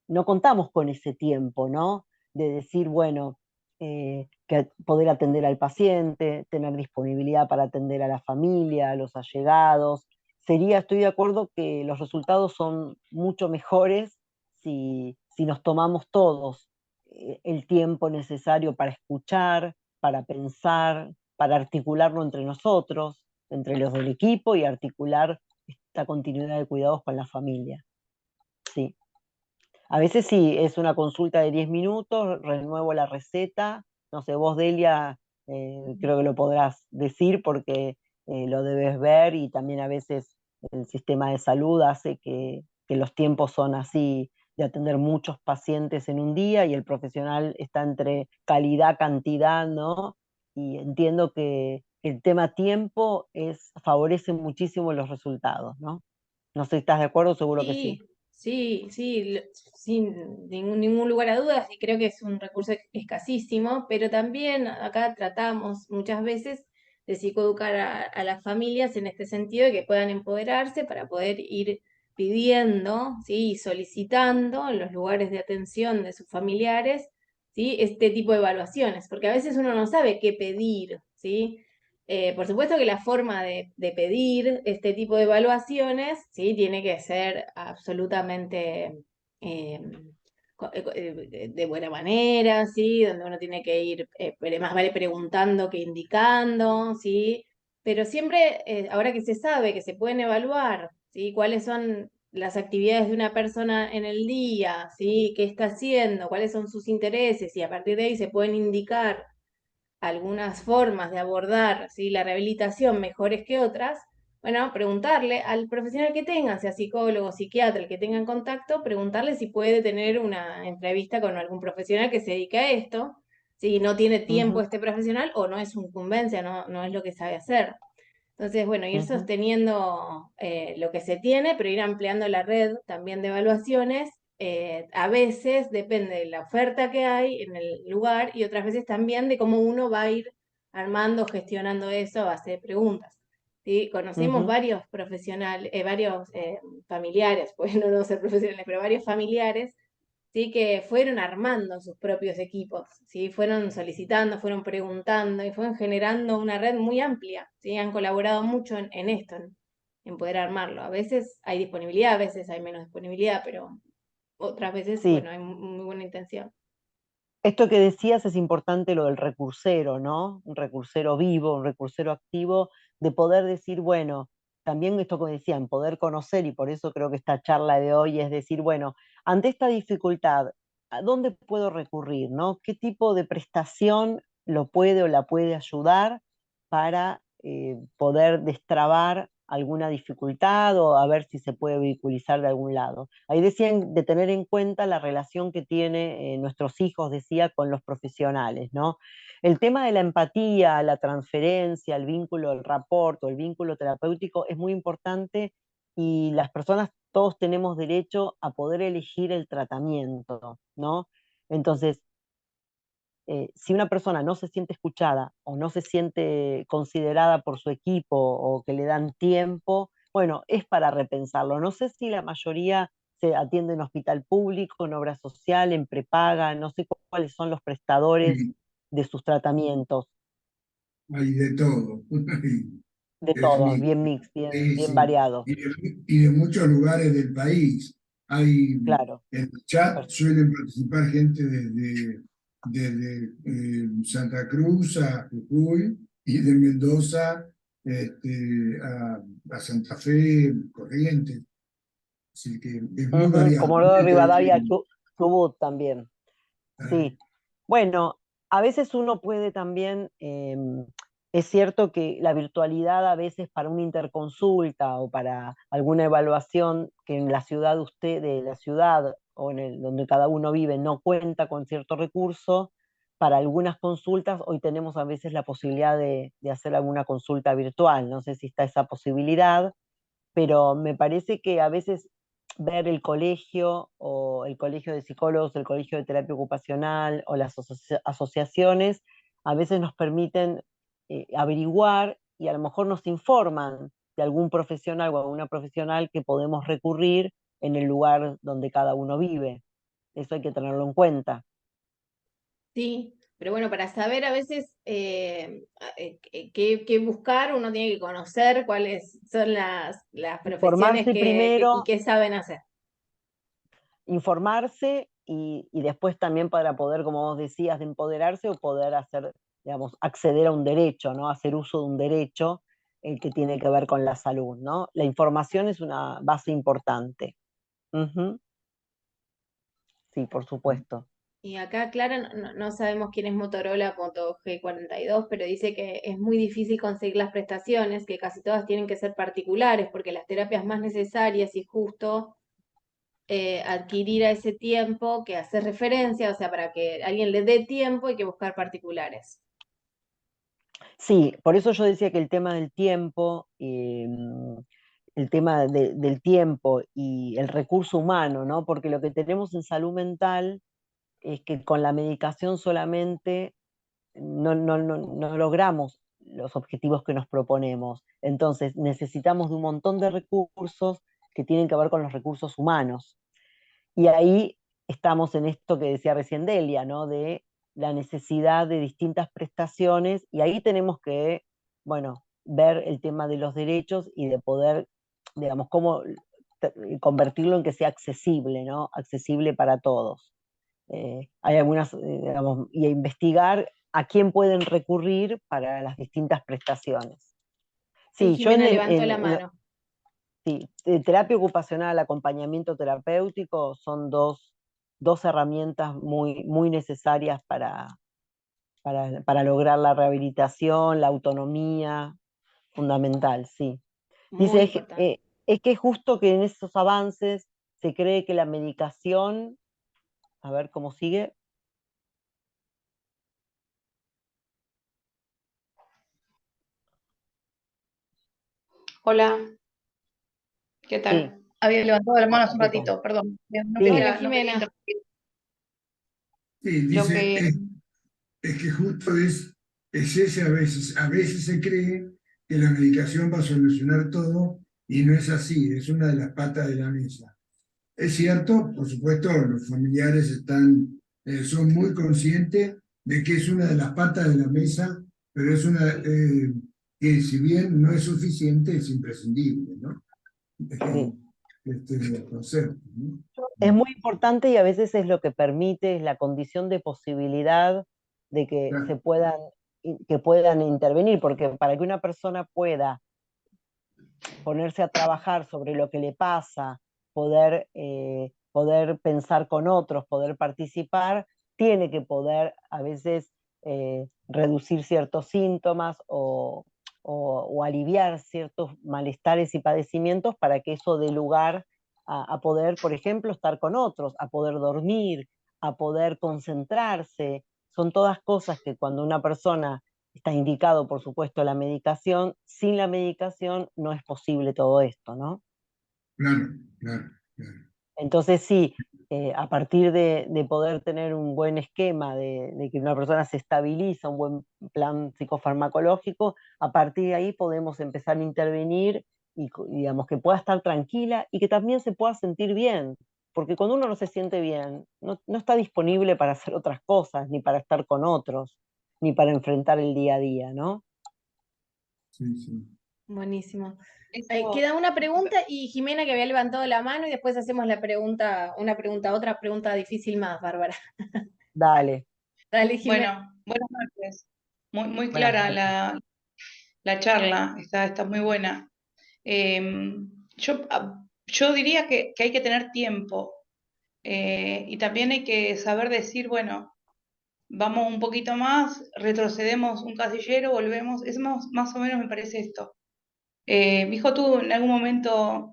no contamos con ese tiempo, ¿no? De decir, bueno, que poder atender al paciente, tener disponibilidad para atender a la familia, a los allegados. Estoy de acuerdo que los resultados son mucho mejores si nos tomamos todos el tiempo necesario para escuchar, para pensar, para articularlo entre nosotros, entre los del equipo y articular esta continuidad de cuidados con la familia. Sí. A veces sí, es una consulta de 10 minutos, renuevo la receta. No sé, vos, Delia, creo que lo podrás decir porque lo debes ver y también a veces el sistema de salud hace que los tiempos son así de atender muchos pacientes en un día y el profesional está entre calidad, cantidad, ¿no? Y entiendo que el tema tiempo favorece muchísimo los resultados, ¿no? No sé si estás de acuerdo, seguro que sí. Sí, sí, sin ningún lugar a dudas, y creo que es un recurso escasísimo, pero también acá tratamos muchas veces de psicoeducar a las familias en este sentido de que puedan empoderarse para poder ir pidiendo, ¿sí? Y solicitando en los lugares de atención de sus familiares, ¿sí? Este tipo de evaluaciones, porque a veces uno no sabe qué pedir, ¿sí? Por supuesto que la forma de pedir este tipo de evaluaciones, ¿sí? Tiene que ser absolutamente eh, de buena manera, ¿sí? Donde uno tiene que ir, pero más vale preguntando que indicando, ¿sí? Pero siempre, ahora que se sabe que se pueden evaluar, ¿sí? Cuáles son las actividades de una persona en el día, ¿sí? ¿Qué está haciendo? ¿Cuáles son sus intereses? Y a partir de ahí se pueden indicar algunas formas de abordar, ¿sí? La rehabilitación mejores que otras, bueno, preguntarle al profesional que tengan, sea psicólogo, psiquiatra, el que tengan contacto, preguntarle si puede tener una entrevista con algún profesional que se dedique a esto, si no tiene tiempo Ujú, este profesional o no es su incumbencia, no es lo que sabe hacer. Entonces, bueno, ir ujú. sosteniendo lo que se tiene, pero ir ampliando la red también de evaluaciones. A veces depende de la oferta que hay en el lugar y otras veces también de cómo uno va a ir armando, gestionando eso a base de preguntas. ¿Sí? Conocemos Ujú. varios profesionales, varios familiares, pues no ser profesionales, pero varios familiares, ¿sí? Que fueron armando sus propios equipos, ¿sí? Fueron solicitando, fueron preguntando y fueron generando una red muy amplia, ¿sí? Han colaborado mucho en esto, en poder armarlo. A veces hay disponibilidad, a veces hay menos disponibilidad, pero otras veces, Sí, bueno, hay muy buena intención. esto que decías es importante lo del recursero, ¿no? Un recursero vivo, un recursero activo, de poder decir, bueno, también esto que decían, poder conocer, y por eso creo que esta charla de hoy es decir, bueno, ante esta dificultad, ¿a dónde puedo recurrir, no? ¿Qué tipo de prestación lo puede o la puede ayudar para poder destrabar alguna dificultad o a ver si se puede vehiculizar de algún lado. Ahí decían de tener en cuenta la relación que tiene nuestros hijos, decía, con los profesionales, ¿no? El tema de la empatía, la transferencia, el vínculo, el rapport o el vínculo terapéutico es muy importante y las personas, todos tenemos derecho a poder elegir el tratamiento, ¿no? Entonces, si una persona no se siente escuchada o no se siente considerada por su equipo o que le dan tiempo, bueno, es para repensarlo. No sé si la mayoría se atiende en hospital público, en obra social, en prepaga, no sé cuáles son los prestadores Sí, de sus tratamientos, hay de todo. de Es todo, mi- bien mix, bien, sí, bien sí. variado, Y de muchos lugares del país. Hay, claro. en el chat suelen participar gente desde Santa Cruz a Jujuy y de Mendoza a Santa Fe, Corrientes. Así que es muy Ujú, variado, como lo muy de Rivadavia, heterogéneo. Chubut también. Sí, bueno, a veces uno puede también, es cierto que la virtualidad a veces para una interconsulta o para alguna evaluación que en la ciudad de la ciudad o en donde cada uno vive no cuenta con cierto recurso, para algunas consultas hoy tenemos a veces la posibilidad de hacer alguna consulta virtual, no sé si está esa posibilidad, pero me parece que a veces ver el colegio o el colegio de psicólogos, el colegio de terapia ocupacional o las asociaciones a veces nos permiten averiguar y a lo mejor nos informan de algún profesional o alguna profesional que podemos recurrir en el lugar donde cada uno vive. Eso hay que tenerlo en cuenta. Sí, pero bueno, para saber a veces qué buscar, uno tiene que conocer cuáles son las profesiones Informarse y primero, qué saben hacer. informarse y después también para poder, como vos decías, de empoderarse o poder hacer, digamos, acceder a un derecho, ¿no? Hacer uso de un derecho que tiene que ver con la salud, ¿no? La información es una base importante. Ujú. Sí, por supuesto. Y acá, Clara, no sabemos quién es Motorola Moto G42, pero dice que es muy difícil conseguir las prestaciones, que casi todas tienen que ser particulares, porque las terapias más necesarias y justo adquirir a ese tiempo que hace referencia, o sea, para que alguien le dé tiempo hay que buscar particulares. Sí, por eso yo decía que el tema del tiempo, el tema del tiempo y el recurso humano, ¿no? Porque lo que tenemos en salud mental es que con la medicación solamente no logramos los objetivos que nos proponemos. Entonces necesitamos de un montón de recursos que tienen que ver con los recursos humanos. Y ahí estamos en esto que decía recién Delia, ¿no? De la necesidad de distintas prestaciones, y ahí tenemos que, bueno, ver el tema de los derechos y de poder, digamos, cómo convertirlo en que sea accesible, ¿no? Accesible para todos. Hay algunas, digamos, y a investigar a quién pueden recurrir para las distintas prestaciones. Sí, Sí, yo Jimena levantó la mano. sí, terapia ocupacional, acompañamiento terapéutico son dos herramientas muy, muy necesarias para lograr la rehabilitación, la autonomía, fundamental, sí. Muy Dice, importante. es que es justo que en esos avances se cree que la medicación, a ver cómo sigue, Hola, ¿qué sí, tal? Había levantado la mano hace un ¿qué tal? ratito, perdón. Sí, Hola, No quería Jimena. interrumpir. Sí, Lo dice, que, es que justo es ese a veces se cree que la medicación va a solucionar todo y no es así, es una de las patas de la mesa. Es cierto, por supuesto, los familiares son muy conscientes de que es una de las patas de la mesa, pero es una que si bien no es suficiente, es imprescindible, ¿no? sí. El concepto, ¿no? Es muy importante y a veces es lo que permite, es la condición de posibilidad de que Claro, que puedan intervenir, porque para que una persona pueda ponerse a trabajar sobre lo que le pasa, poder pensar con otros, poder participar, tiene que poder a veces reducir ciertos síntomas o aliviar ciertos malestares y padecimientos para que eso dé lugar a poder, por ejemplo, estar con otros, a poder dormir, a poder concentrarse. Son todas cosas que cuando una persona está indicado, por supuesto, la medicación, sin la medicación no es posible todo esto, ¿no? Claro, claro, claro. Entonces sí, a partir de poder tener un buen esquema, de que una persona se estabiliza, un buen plan psicofarmacológico, a partir de ahí podemos empezar a intervenir y digamos que pueda estar tranquila y que también se pueda sentir bien, porque cuando uno no se siente bien, no está disponible para hacer otras cosas, ni para estar con otros, ni para enfrentar el día a día, ¿no? Sí, sí. Buenísimo. Eso, Queda una pregunta y Jimena que había levantado la mano y después hacemos la pregunta, otra pregunta difícil más, Bárbara. Dale, Dale, Jimena. bueno, buenas noches. Muy buenas clara noches. la charla, está muy buena. Yo diría que hay que tener tiempo, y también hay que saber decir, bueno, vamos un poquito más, retrocedemos un casillero, volvemos, es más o menos me parece esto. Mi hijo tuvo en algún momento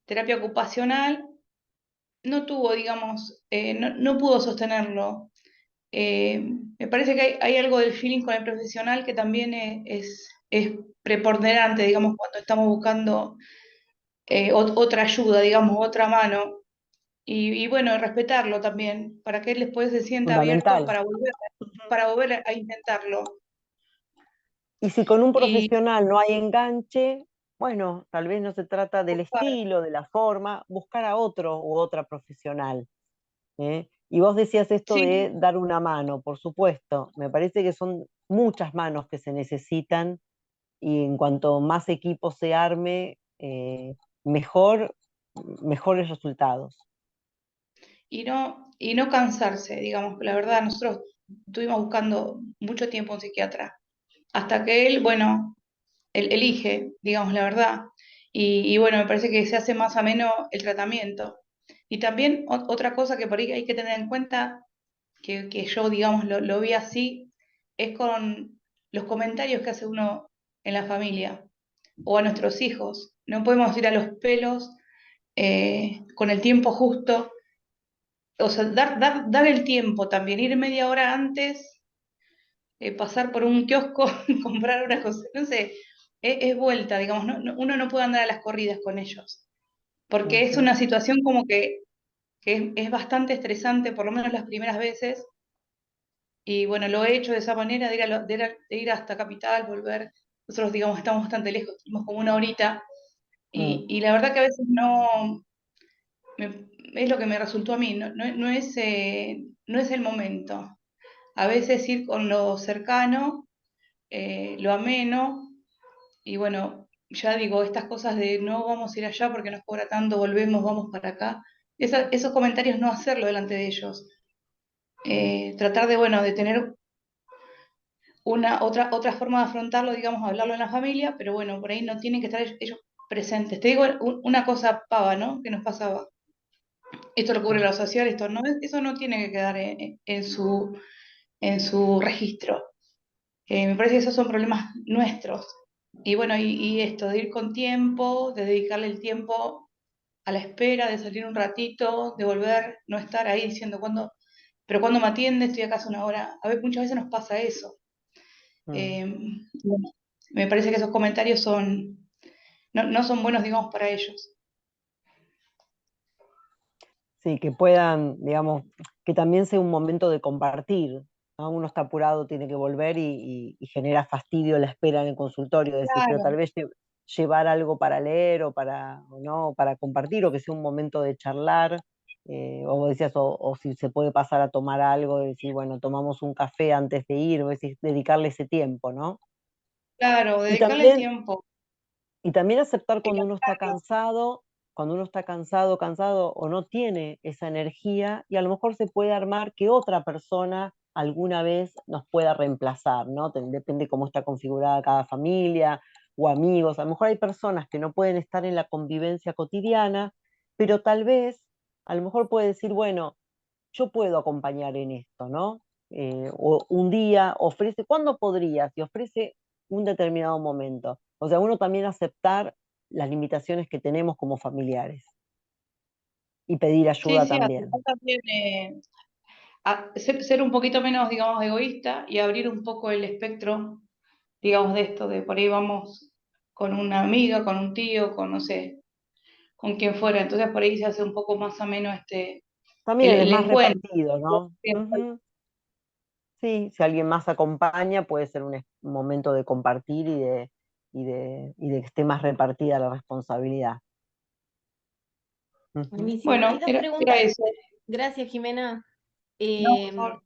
terapia ocupacional, no tuvo, digamos, no pudo sostenerlo. Me parece que hay algo del feeling con el profesional que también es preponderante, digamos, cuando estamos buscando otra ayuda, digamos, otra mano. Y bueno, respetarlo también, para que él después se sienta abierto Fundamental. para volver a intentarlo. Y si con un Y profesional no hay enganche, bueno, tal vez no se trata del buscar, estilo, de la forma, buscar a otro u otra profesional. ¿Eh? Y vos decías esto sí, de dar una mano, por supuesto. Me parece que son muchas manos que se necesitan y en cuanto más equipo se arme, mejor, mejores resultados. y no cansarse, digamos, la verdad, nosotros estuvimos buscando mucho tiempo un psiquiatra, hasta que él, bueno, él elige, digamos la verdad. Y bueno, me parece que se hace más ameno el tratamiento. Y también otra cosa que por ahí hay que tener en cuenta, que yo, digamos, lo vi así, es con los comentarios que hace uno en la familia o a nuestros hijos. No podemos ir a los pelos, con el tiempo justo. O sea, dar el tiempo también, ir media hora antes, pasar por un kiosco, comprar una cosa, no sé, es vuelta, digamos, uno no puede andar a las corridas con ellos, porque es Ujú. una situación como que es bastante estresante, por lo menos las primeras veces, y bueno, lo he hecho de esa manera, de ir hasta Capital, volver, nosotros digamos estamos bastante lejos, estamos como una horita, Mm. y la verdad que a veces no, es lo que me resultó a mí, no es el momento. A veces ir con lo cercano, lo ameno, y bueno, ya digo, estas cosas de no vamos a ir allá porque nos cobra tanto, volvemos, vamos para acá, esos comentarios no hacerlo delante de ellos. Tratar de, bueno, de tener otra forma de afrontarlo, digamos, hablarlo en la familia, pero bueno, por ahí no tienen que estar ellos presentes. Te digo una cosa pava, ¿no? Que nos pasaba. Esto lo cubre Mm. lo social, esto no, eso no tiene que quedar en su registro. Me parece que esos son problemas nuestros. Y bueno, y esto de ir con tiempo, de dedicarle el tiempo a la espera, de salir un ratito, de volver, no estar ahí diciendo pero cuando me atiende, estoy acá hace una hora. A ver, muchas veces nos pasa eso. Mm. Eh, bueno, me parece que esos comentarios no son buenos, digamos, para ellos. Sí, que puedan, digamos, que también sea un momento de compartir, ¿no? Uno está apurado, tiene que volver y genera fastidio la espera en el consultorio, decir, pero Claro, tal vez llevar algo para leer o no, para compartir, o que sea un momento de charlar, o vos decías, o si se puede pasar a tomar algo, decir, bueno, tomamos un café antes de ir, o decir, dedicarle ese tiempo, ¿no? claro, Y dedicarle el también tiempo. y también aceptar Hay que cuando uno está cansado, cansado o no tiene esa energía y a lo mejor se puede armar que otra persona alguna vez nos pueda reemplazar, ¿no? Depende cómo está configurada cada familia o amigos. A lo mejor hay personas que no pueden estar en la convivencia cotidiana, pero tal vez, a lo mejor puede decir, bueno, yo puedo acompañar en esto, ¿no? O un día ofrece, ¿cuándo podrías? Y ofrece un determinado momento. O sea, uno también aceptar las limitaciones que tenemos como familiares y pedir Sí, ayuda sí, también. aceptar también, ser un poquito menos, digamos, egoísta y abrir un poco el espectro, digamos, de esto, de por ahí vamos con una amiga, con un tío, con, no sé, con quien fuera, entonces por ahí se hace un poco más ameno También es el más encuentro. repartido, ¿no? Ujú. Sí, si alguien más acompaña, puede ser un momento de compartir y de que esté más repartida la responsabilidad. Ujú. Buenísimo. Hay Bueno, dos era preguntas. eso. Gracias, Jimena. No, por favor.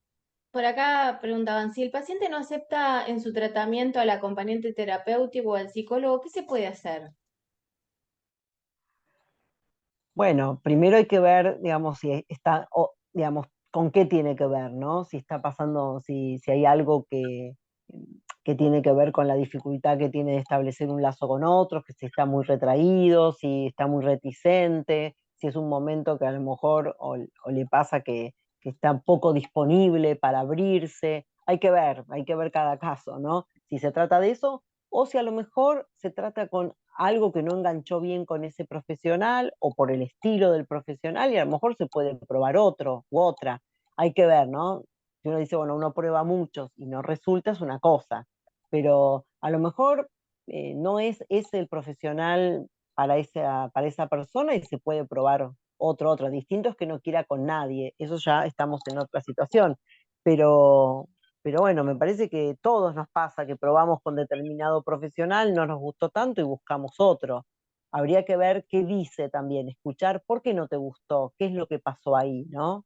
Por acá preguntaban, si el paciente no acepta en su tratamiento al acompañante terapéutico o al psicólogo, ¿qué se puede hacer? Bueno, primero hay que ver, digamos, si está, digamos, con qué tiene que ver, ¿no? Si está pasando, si hay algo que tiene que ver con la dificultad que tiene de establecer un lazo con otros, que si está muy retraído, si está muy reticente, si es un momento que a lo mejor o le pasa que está poco disponible para abrirse. Hay que ver cada caso, ¿no? Si se trata de eso, o si a lo mejor se trata con algo que no enganchó bien con ese profesional o por el estilo del profesional y a lo mejor se puede probar otro u otra. Hay que ver, ¿no? Si uno dice, bueno, uno prueba muchos y no resulta, es una cosa, pero a lo mejor no es ese el profesional para esa persona y se puede probar otro. Distinto es que no quiera con nadie, eso ya estamos en otra situación, pero, pero bueno, me parece que todos nos pasa que probamos con determinado profesional, no nos gustó tanto y buscamos otro. Habría que ver qué dice también, escuchar por qué no te gustó, qué es lo que pasó ahí, ¿no?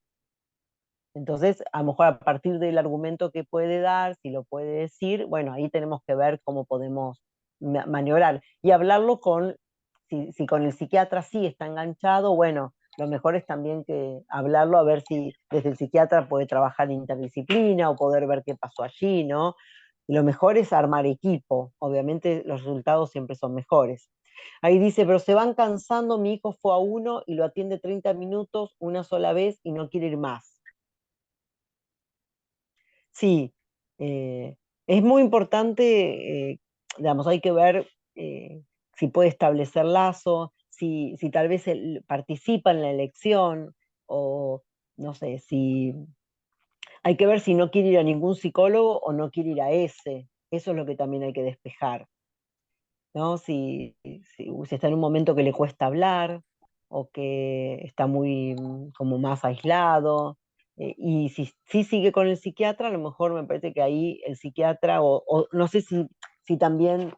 Entonces, a lo mejor a partir del argumento que puede dar, si lo puede decir, bueno, ahí tenemos que ver cómo podemos maniobrar y hablarlo si con el psiquiatra sí está enganchado, bueno, lo mejor es también que hablarlo a ver si desde el psiquiatra puede trabajar en interdisciplina o poder ver qué pasó allí, ¿no? Y lo mejor es armar equipo, obviamente los resultados siempre son mejores. Ahí dice, pero se van cansando, mi hijo fue a uno y lo atiende 30 minutos una sola vez y no quiere ir más. Sí, es muy importante, digamos, hay que ver si puede establecer lazo, si tal vez él participa en la elección, o no sé, si hay que ver si no quiere ir a ningún psicólogo o no quiere ir a ese. Eso es lo que también hay que despejar, ¿no? Si está en un momento que le cuesta hablar o que está muy como más aislado. Y si sigue con el psiquiatra, a lo mejor me parece que ahí el psiquiatra, o no sé si también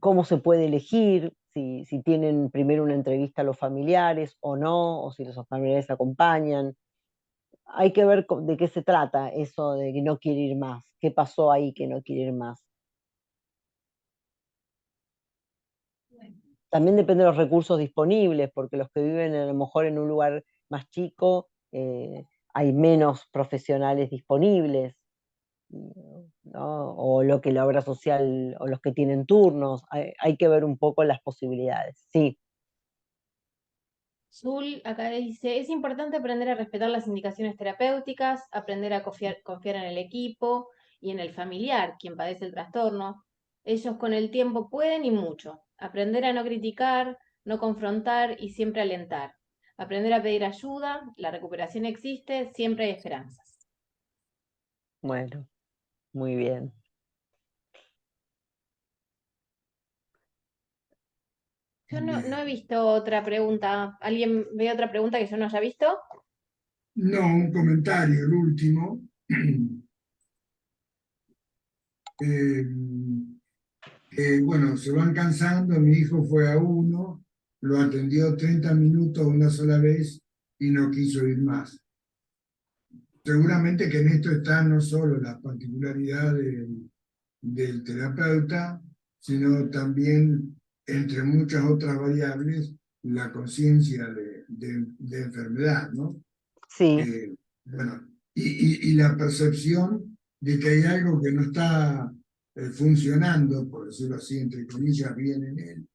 cómo se puede elegir, si tienen primero una entrevista a los familiares o no, o si los familiares acompañan. Hay que ver de qué se trata eso de que no quiere ir más, qué pasó ahí que no quiere ir más. También depende de los recursos disponibles, porque los que viven a lo mejor en un lugar más chico, hay menos profesionales disponibles, ¿no? O lo que la obra social, o los que tienen turnos, hay que ver un poco las posibilidades. Sí, Zul acá dice, es importante aprender a respetar las indicaciones terapéuticas, aprender a confiar en el equipo y en el familiar, quien padece el trastorno. Ellos con el tiempo pueden y mucho. Aprender a no criticar, no confrontar y siempre alentar. Aprender a pedir ayuda, la recuperación existe, siempre hay esperanzas. bueno, muy bien. Yo no he Bien. visto otra pregunta. ¿Alguien ve otra pregunta que yo no haya visto? No, un comentario, el último. Eh, bueno, se van cansando, mi hijo fue a uno, lo atendió 30 minutos una sola vez y no quiso ir más. Seguramente que en esto está no solo la particularidad del terapeuta, sino también, entre muchas otras variables, la conciencia de enfermedad, ¿no? Sí, Eh, bueno, y la percepción de que hay algo que no está funcionando, por decirlo así, entre comillas, bien en él,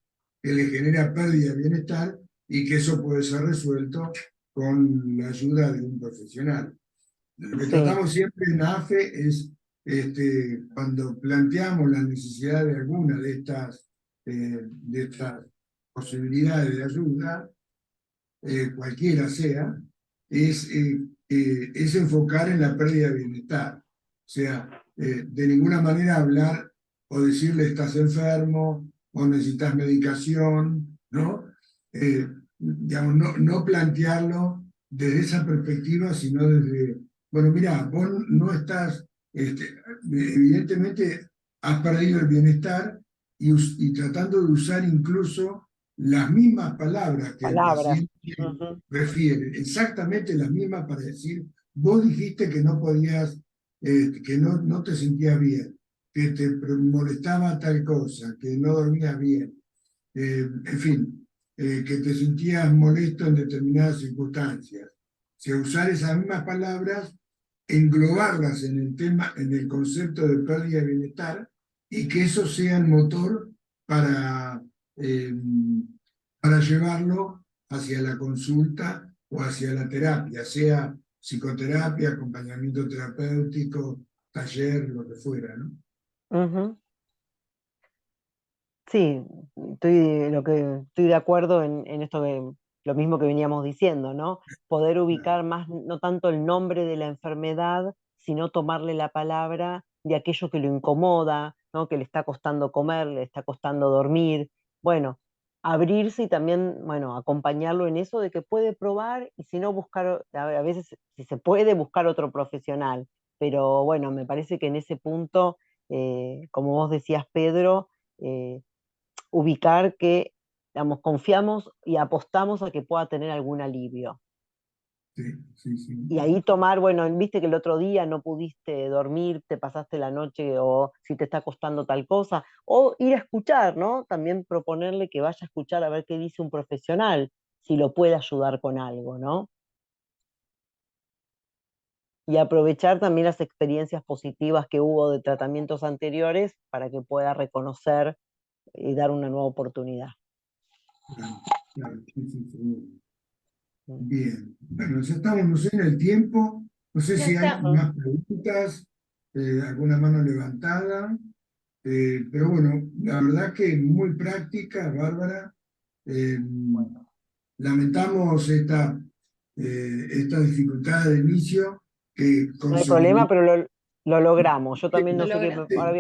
que le genera pérdida de bienestar y que eso puede ser resuelto con la ayuda de un profesional. Lo que sí, tratamos siempre en AFE es cuando planteamos la necesidad de alguna de estas posibilidades de ayuda, cualquiera sea, es enfocar en la pérdida de bienestar. O sea, de ninguna manera hablar o decirle estás enfermo o necesitas medicación, ¿no? Digamos, no plantearlo desde esa perspectiva, sino desde, bueno, mira, vos no estás, evidentemente has perdido el bienestar y tratando de usar incluso las mismas palabras que el Palabras. paciente refiere, exactamente las mismas para decir, vos dijiste que no podías, que no te sentías bien, que te molestaba tal cosa, que no dormías bien, en fin, que te sentías molesto en determinadas circunstancias. O sea, usar esas mismas palabras, englobarlas en el tema, en el concepto de pérdida de bienestar, y que eso sea el motor para, eh, para llevarlo hacia la consulta o hacia la terapia, sea psicoterapia, acompañamiento terapéutico, taller, lo que fuera, ¿no? Ujú. Sí, estoy de acuerdo en esto lo mismo que veníamos diciendo, ¿no? Poder ubicar más, no tanto el nombre de la enfermedad, sino tomarle la palabra de aquello que lo incomoda, ¿no? Que le está costando comer, le está costando dormir. Bueno, abrirse y también, bueno, acompañarlo en eso de que puede probar y si no buscar, a veces, si se puede, buscar otro profesional. Pero bueno, me parece que en ese punto, como vos decías, Pedro, eh, ubicar que, digamos, confiamos y apostamos a que pueda tener algún alivio. Sí, sí, sí. Y ahí tomar, bueno, viste que el otro día no pudiste dormir, te pasaste la noche o si te está costando tal cosa, o ir a escuchar, ¿no? También proponerle que vaya a escuchar a ver qué dice un profesional, si lo puede ayudar con algo, ¿no? Y aprovechar también las experiencias positivas que hubo de tratamientos anteriores para que pueda reconocer y dar una nueva oportunidad. Claro, claro, sí, sí, sí. Bien, bueno, ya estamos, no sé, en el tiempo. No sé Ya si hay está. más preguntas, alguna mano levantada, pero bueno, la verdad que muy práctica, Bárbara. Eh, Lamentamos esta dificultad de inicio que No hay problema, conseguiría. pero lo logramos. Yo también Lo no sé qué, logra. ahora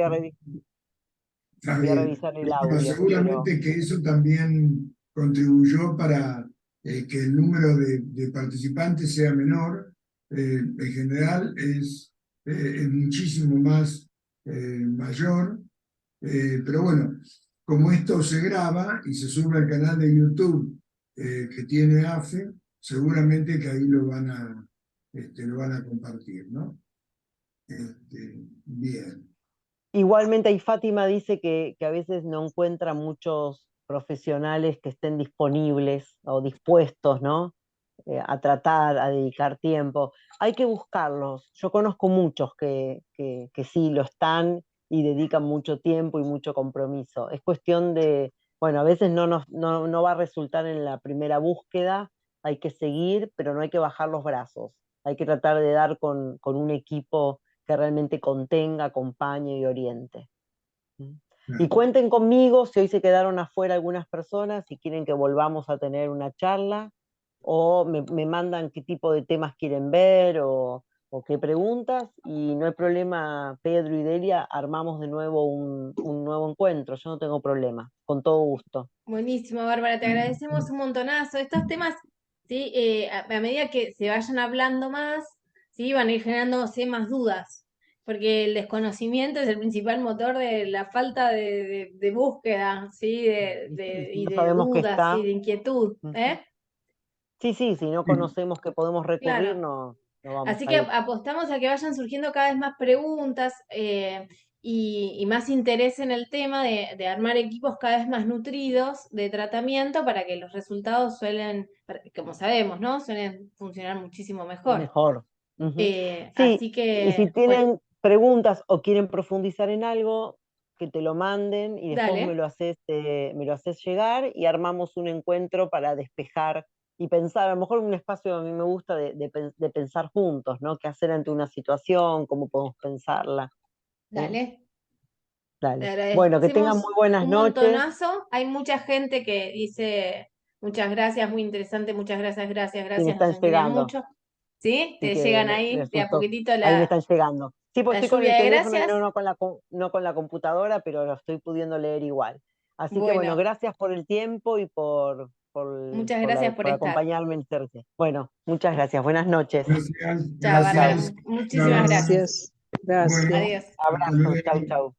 Está voy a bien. revisar el Pero bueno, audio, pero seguramente que eso también contribuyó para que el número de participantes sea menor. En general es muchísimo más mayor. Pero bueno, como esto se graba y se sube al canal de YouTube que tiene AFE, seguramente que ahí lo van a compartir, ¿no? Bien. igualmente ahí Fátima dice que a veces no encuentra muchos profesionales que estén disponibles o dispuestos, ¿no? A tratar, a dedicar tiempo. Hay que buscarlos. Yo conozco muchos que sí lo están y dedican mucho tiempo y mucho compromiso. Es cuestión de, bueno, a veces no va a resultar en la primera búsqueda, hay que seguir, pero no hay que bajar los brazos. Hay que tratar de dar con un equipo que realmente contenga, acompañe y oriente. Y Claro. cuenten conmigo si hoy se quedaron afuera algunas personas, si quieren que volvamos a tener una charla, o me mandan qué tipo de temas quieren ver o qué preguntas, y no hay problema, Pedro y Delia, armamos de nuevo un nuevo encuentro, yo no tengo problema, con todo gusto. Buenísimo, Bárbara, te agradecemos un montonazo. Estos temas, ¿sí? A medida que se vayan hablando más, ¿sí? Van a ir generándose más dudas, porque el desconocimiento es el principal motor de la falta de búsqueda, ¿sí? ¿Viste? Si Y no de sabemos qué dudas, ¿sí? está. De inquietud, ¿eh? Sí, sí, si no Sí, conocemos que podemos recurrir, Claro. no vamos Así a que ir. apostamos a que vayan surgiendo cada vez más preguntas y más interés en el tema de armar equipos cada vez más nutridos de tratamiento para que los resultados como sabemos, ¿no? Suelen funcionar muchísimo mejor. Mejor. Ujú. Sí, Así y si que, bueno, tienen preguntas o quieren profundizar en algo, que te lo manden y después dale. me lo haces llegar y armamos un encuentro para despejar y pensar, a lo mejor un espacio a mí me gusta de pensar juntos, ¿no? ¿Qué hacer ante una situación? ¿Cómo podemos pensarla? Dale. Dale. Le Bueno, que tengan agradecemos muy buenas un noches. montonazo. Hay mucha gente que dice muchas gracias, muy interesante, muchas gracias, gracias, Sí, me gracias, están nos enseñan llegando. mucho. ¿Sí? Así Te que llegan ahí les de a gustó. poquitito Ahí me están llegando. Sí, pues la estoy con el lluvia de teléfono y gracias. no con la computadora, pero lo estoy pudiendo leer igual. Así que bueno, Bueno, gracias por el tiempo y muchas gracias por por estar. acompañarme en CERCE. Bueno, muchas gracias. Buenas noches. Gracias, Chao, Bárbara, gracias. muchísimas Chao. gracias. Gracias. Bueno, Adiós. hasta Abrazo. Chau, luego. chau.